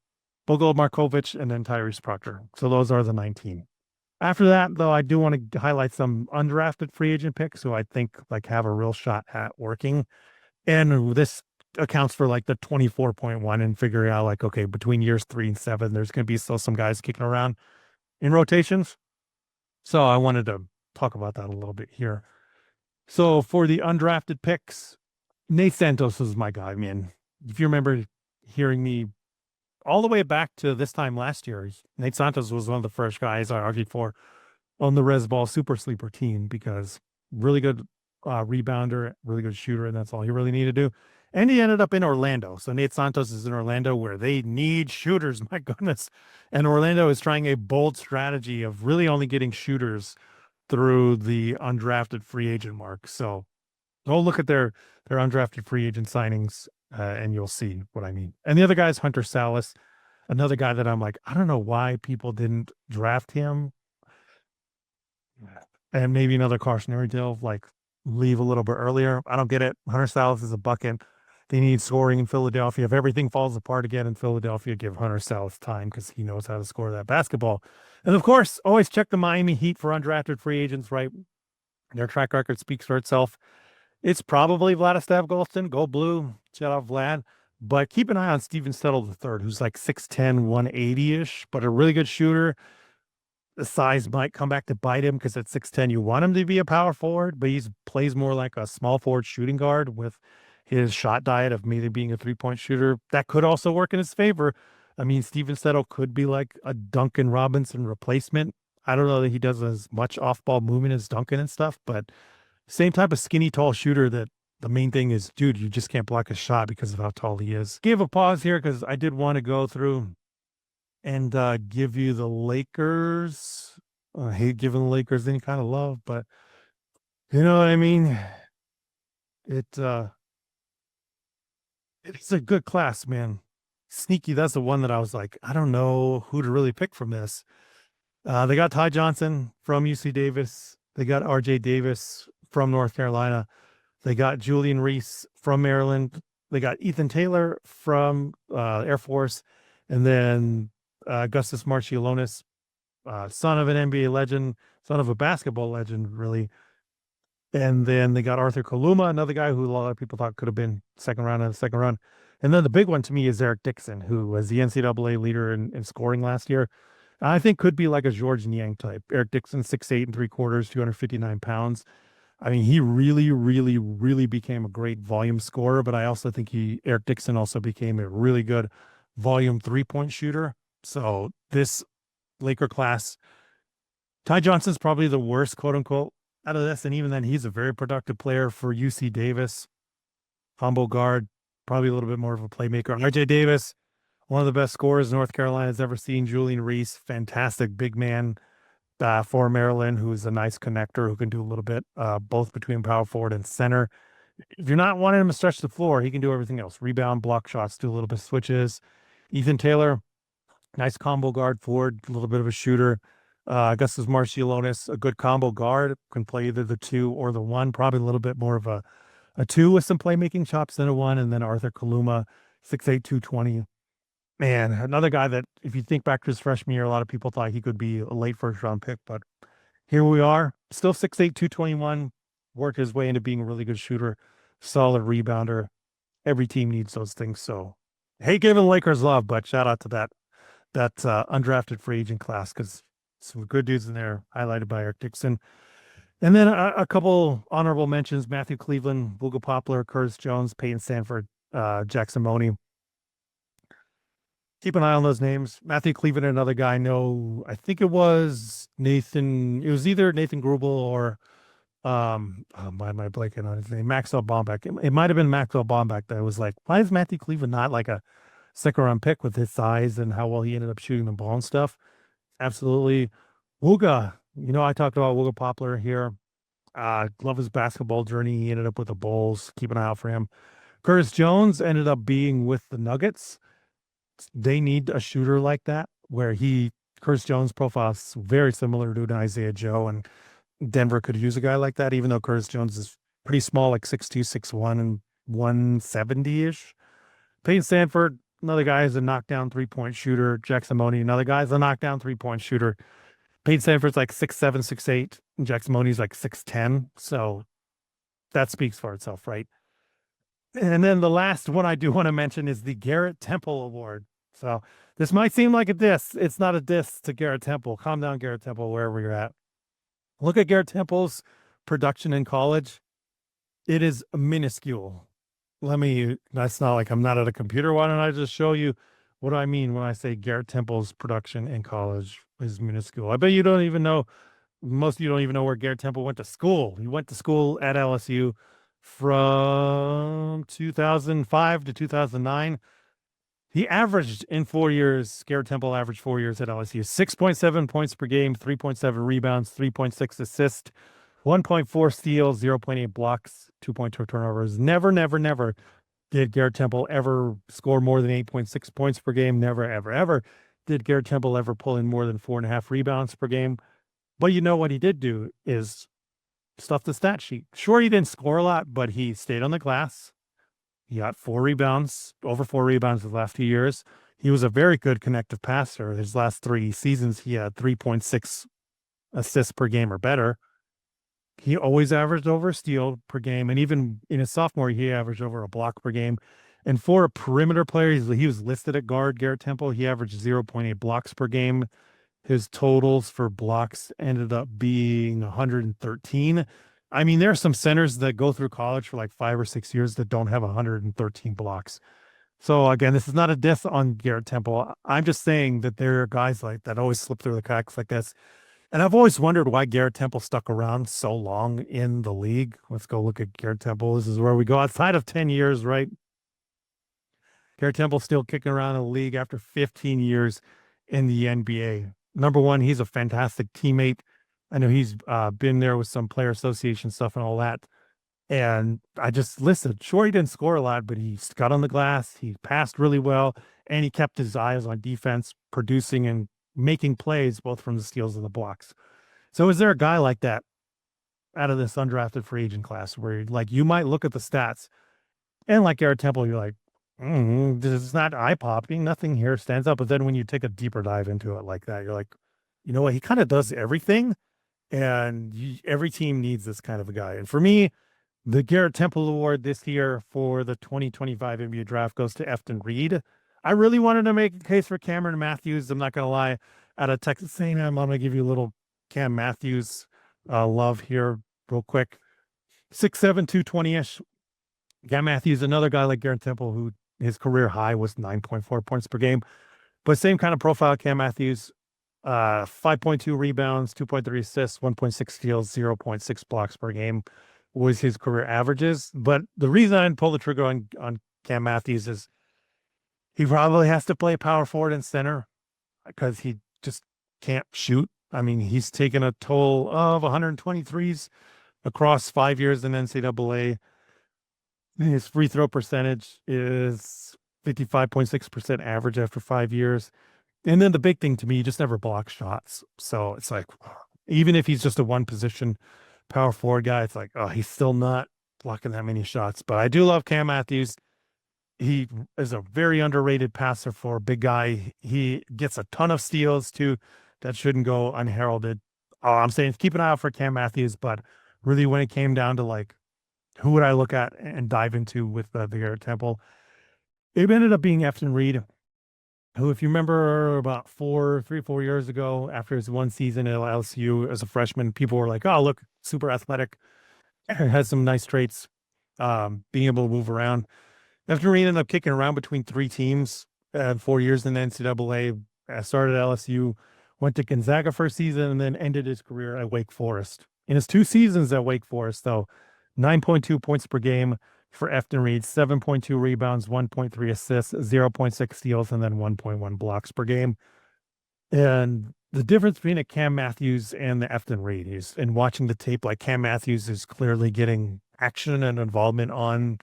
Speaker 1: Bogo Markovich, and then Tyrese Proctor. So those are the 19. After that, though, I do want to highlight some undrafted free agent picks who I think like have a real shot at working. And this accounts for like the 24.1 and figuring out like, okay, between years 3 and 7, there's going to be still some guys kicking around in rotations. So I wanted to talk about that a little bit here. So for the undrafted picks, Nate Santos is my guy, man. If you remember hearing me all the way back to this time last year, Nate Santos was one of the first guys I argued for on the Resball Super Sleeper team because really good rebounder, really good shooter, and that's all he really needed to do. And he ended up in Orlando. So Nate Santos is in Orlando where they need shooters, my goodness. And Orlando is trying a bold strategy of really only getting shooters through the undrafted free agent mark. So go look at their undrafted free agent signings and you'll see what I mean. And the other guy is Hunter Salas, another guy that I'm like, I don't know why people didn't draft him. And maybe another cautionary tale, like leave a little bit earlier. I don't get it. Hunter Salas is a bucket. They need scoring in Philadelphia. If everything falls apart again in Philadelphia, give Hunter Salas time because he knows how to score that basketball. And of course, always check the Miami Heat for undrafted free agents, right? Their track record speaks for itself. It's probably Vladislav Golston. Go blue. Shout out Vlad. But keep an eye on Steven Settle III, who's like 6'10", 180-ish, but a really good shooter. The size might come back to bite him because at 6'10", you want him to be a power forward, but he plays more like a small forward shooting guard with his shot diet of maybe being a three-point shooter. That could also work in his favor. I mean, Steven Settle could be like a Duncan Robinson replacement. I don't know that he does as much off-ball movement as Duncan and stuff, but same type of skinny, tall shooter that the main thing is, dude, you just can't block a shot because of how tall he is. Give a pause here because I did want to go through and give you the Lakers. I hate giving the Lakers any kind of love, but you know what I mean? It's a good class, man. Sneaky, that's the one that I was like, I don't know who to really pick from this. They got Ty Johnson from UC Davis. They got RJ Davis from North Carolina. They got Julian Reese from Maryland. They got Ethan Taylor from Air Force. And then Augustus Marciulionis, son of an NBA legend, son of a basketball legend, really. And then they got Arthur Kaluma, another guy who a lot of people thought could have been second round and the second round. And then the big one to me is Eric Dixon, who was the NCAA leader in scoring last year. I think could be like a George Niang type. Eric Dixon, 6'8" 3/4, 259 pounds. I mean, he really, really, really became a great volume scorer, but I also think Eric Dixon also became a really good volume 3-point shooter. So this Laker class, Ty Johnson's probably the worst, quote unquote, out of this. And even then, he's a very productive player for UC Davis. Combo guard, probably a little bit more of a playmaker. RJ Davis, one of the best scorers North Carolina's ever seen. Julian Reese, fantastic big man for Maryland, who's a nice connector who can do a little bit both between power forward and center. If you're not wanting him to stretch the floor, he can do everything else. Rebound, block shots, do a little bit of switches. Ethan Taylor, nice combo guard forward, a little bit of a shooter. Augustus Marciulionis, a good combo guard, can play either the 2 or the 1, probably a little bit more of a 2 with some playmaking chops than a 1. And then Arthur Kaluma, 6'8", 220. Man, another guy that if you think back to his freshman year, a lot of people thought he could be a late first round pick, but here we are, still 6'8", 221, worked his way into being a really good shooter, solid rebounder. Every team needs those things. So hate giving Lakers love, but shout out to that undrafted free agent class because some good dudes in there, highlighted by Eric Dixon. And then a couple honorable mentions: Matthew Cleveland, Booga Poplar, Curtis Jones, Peyton Sanford, Jackson Money. Keep an eye on those names. Matthew Cleveland, another guy I know. I think it was Nathan. It was either Nathan Grubel or why am I blanking on his name? Maxwell Bombeck. It might have been Maxwell Bombeck that was like, why is Matthew Cleveland not like a second round pick with his size and how well he ended up shooting the ball and stuff. Absolutely. Wooga, I talked about Wooga Poplar here. Love his basketball journey. He ended up with the Bulls. Keep an eye out for him. Curtis Jones ended up being with the Nuggets. They need a shooter like that, where Curtis Jones' profile is very similar to an Isaiah Joe, and Denver could use a guy like that, even though Curtis Jones is pretty small, like 6'2", 6'1", and 170-ish. Peyton Sanford, another guy is a knockdown three-point shooter. Jackson Money, another guy is a knockdown three-point shooter. Peyton Sanford's like 6'7", 6'8", and Jackson Money's like 6'10", so that speaks for itself, right? And then the last one I do want to mention is the Garrett Temple Award. So this might seem like a diss. It's not a diss to Garrett Temple. Calm down, Garrett Temple, wherever you're at. Look at Garrett Temple's production in college. It is minuscule. That's not like I'm not at a computer. Why don't I just show you what I mean when I say Garrett Temple's production in college is minuscule? I bet you don't even know, most of you don't even know where Garrett Temple went to school. He went to school at LSU from 2005 to 2009. He averaged in 4 years, Garrett Temple averaged 4 years at LSU, 6.7 points per game, 3.7 rebounds, 3.6 assists, 1.4 steals, 0.8 blocks, 2.2 turnovers. Never did Garrett Temple ever score more than 8.6 points per game. Never, ever did Garrett Temple ever pull in more than 4.5 rebounds per game. But what he did do is stuff the stat sheet. Sure, he didn't score a lot, but he stayed on the glass. He got over 4 rebounds the last 2 years. He was a very good connective passer. His last 3 seasons, he had 3.6 assists per game or better. He always averaged over a steal per game. And even in his sophomore, he averaged over a block per game. And for a perimeter player, he was listed at guard, Garrett Temple. He averaged 0.8 blocks per game. His totals for blocks ended up being 113. I mean, there are some centers that go through college for like 5 or 6 years that don't have 113 blocks. So again, this is not a diss on Garrett Temple. I'm just saying that there are guys like that always slip through the cracks like this. And I've always wondered why Garrett Temple stuck around so long in the league. Let's go look at Garrett Temple. This is where we go outside of 10 years, right? Garrett Temple still kicking around in the league after 15 years in the NBA. Number one, he's a fantastic teammate. I know he's been there with some player association stuff and all that. And I just listened. Sure, he didn't score a lot, but he got on the glass. He passed really well, and he kept his eyes on defense, producing and making plays both from the steals and the blocks. So is there a guy like that out of this undrafted free agent class where you might look at the stats and like Garrett Temple, you're like, this is not eye-popping. Nothing here stands out. But then when you take a deeper dive into it like that, you're like, you know what? He kind of does everything. And every team needs this kind of a guy. And for me, the Garrett Temple Award this year for the 2025 NBA draft goes to Efton Reed. I really wanted to make a case for Cameron Matthews. I'm not going to lie. Out of Texas A&M, I'm going to give you a little Cam Matthews love here real quick. 6'7", 220-ish. Cam Matthews, another guy like Garrett Temple, who his career high was 9.4 points per game. But same kind of profile, Cam Matthews. 5.2 rebounds, 2.3 assists, 1.6 steals, 0.6 blocks per game was his career averages. But the reason I didn't pull the trigger on Cam Matthews is he probably has to play power forward and center because he just can't shoot. I mean, he's taken a total of 123s across 5 years in NCAA. His free throw percentage is 55.6% average after 5 years. And then the big thing to me, he just never blocks shots. So it's like, even if he's just a one position power forward guy, it's like, oh, he's still not blocking that many shots. But I do love Cam Matthews. He is a very underrated passer for a big guy. He gets a ton of steals too. That shouldn't go unheralded. I'm saying keep an eye out for Cam Matthews, but really when it came down to like, who would I look at and dive into with the Garrett Temple? It ended up being Efton Reed, who, if you remember about 4 years ago, after his one season at LSU as a freshman, people were like, oh, look, super athletic, has some nice traits, being able to move around. Efton Reed ended up kicking around between 3 teams, 4 years in the NCAA, started at LSU, went to Gonzaga first season, and then ended his career at Wake Forest. In his 2 seasons at Wake Forest, though, 9.2 points per game, for Efton Reed, 7.2 rebounds, 1.3 assists, 0.6 steals, and then 1.1 blocks per game. And the difference between a Cam Matthews and the Efton Reed is, in watching the tape, like Cam Matthews is clearly getting action and involvement on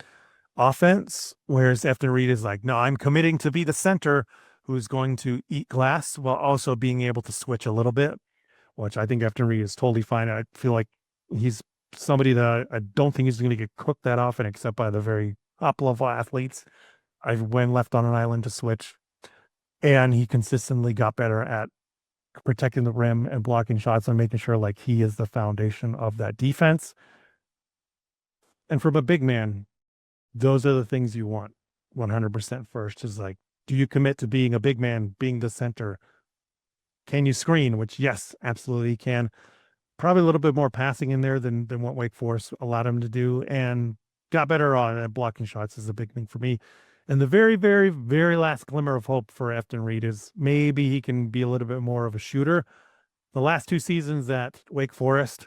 Speaker 1: offense, whereas Efton Reed is like, no, I'm committing to be the center who's going to eat glass while also being able to switch a little bit, which I think Efton Reed is totally fine. I feel like he's somebody that I don't think he's going to get cooked that often, except by the very top level athletes. When left on an island to switch, and he consistently got better at protecting the rim and blocking shots and making sure like he is the foundation of that defense. And from a big man, those are the things you want 100% first is like, do you commit to being a big man, being the center? Can you screen? Which, yes, absolutely can. Probably a little bit more passing in there than what Wake Forest allowed him to do, and got better on blocking shots is a big thing for me. And the very, very, very last glimmer of hope for Efton Reed is maybe he can be a little bit more of a shooter. The last 2 seasons at Wake Forest,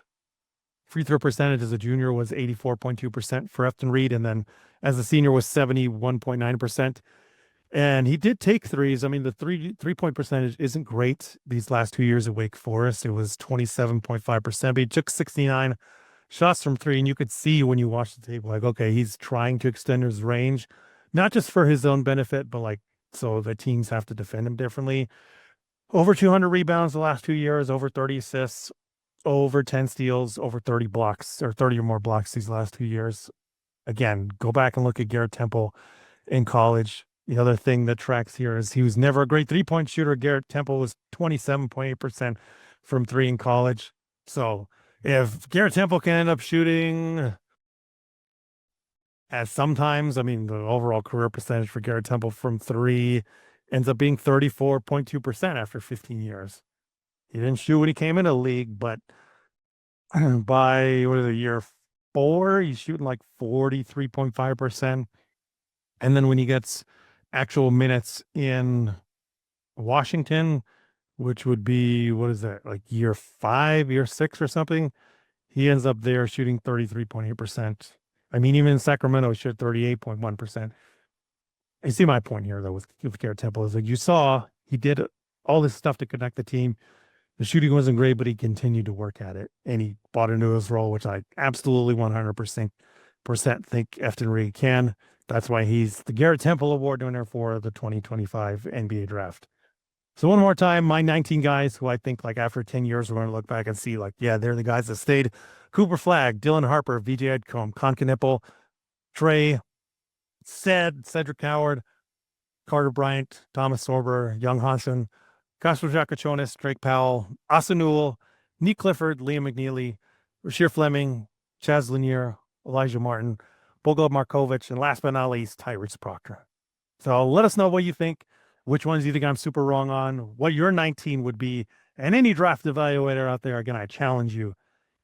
Speaker 1: free throw percentage as a junior was 84.2% for Efton Reed, and then as a senior was 71.9%. And he did take threes. I mean, the three-point percentage isn't great these last 2 years at Wake Forest. It was 27.5%, but he took 69 shots from three, and you could see when you watch the tape, like, okay, he's trying to extend his range, not just for his own benefit, but like so the teams have to defend him differently. Over 200 rebounds the last 2 years, over 30 assists, over 10 steals, over 30 blocks, or 30 or more blocks these last 2 years. Again, go back and look at Garrett Temple in college. The other thing that tracks here is he was never a great three-point shooter. Garrett Temple was 27.8% from three in college. So if Garrett Temple can end up shooting as sometimes, I mean, the overall career percentage for Garrett Temple from three ends up being 34.2% after 15 years. He didn't shoot when he came into the league, but by year 4, he's shooting like 43.5%. And then when he gets actual minutes in Washington, which would be, like year 5, year 6 or something, he ends up there shooting 33.8%. I mean, even in Sacramento, he shot 38.1%. You see my point here, though, with Garrett Temple is like you saw he did all this stuff to connect the team. The shooting wasn't great, but he continued to work at it, and he bought into his role, which I absolutely 100% think Efton Reed can. That's why he's the Garrett Temple Award winner for the 2025 NBA draft. So one more time, my 19 guys who I think like after 10 years, we're going to look back and see like, yeah, they're the guys that stayed. Cooper Flagg, Dylan Harper, VJ Edcombe, Con Knipple, Trey, Cedric Howard, Carter Bryant, Thomas Sorber, Young Hansen, Castro Jacachonis, Drake Powell, Asa Newell, Nick Clifford, Liam McNeely, Rasheer Fleming, Chaz Lanier, Elijah Martin, Bogo Markovich, and last but not least, Tyrese Proctor. So let us know what you think, which ones you think I'm super wrong on, what your 19 would be, and any draft evaluator out there, again, I challenge you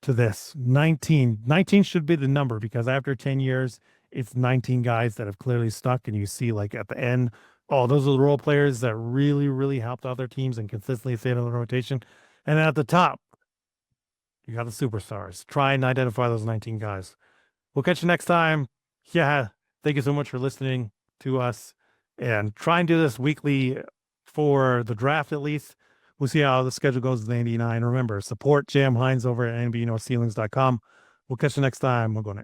Speaker 1: to this. 19 should be the number because after 10 years, it's 19 guys that have clearly stuck, and you see like at the end, oh, those are the role players that really, really helped other teams and consistently stayed in the rotation. And then at the top, you got the superstars. Try and identify those 19 guys. We'll catch you next time. Yeah, thank you so much for listening to us. And try and do this weekly for the draft at least. We'll see how the schedule goes with the 89. Remember, support Jam Hines over at nbnorthceilings.com. We'll catch you next time. We're going to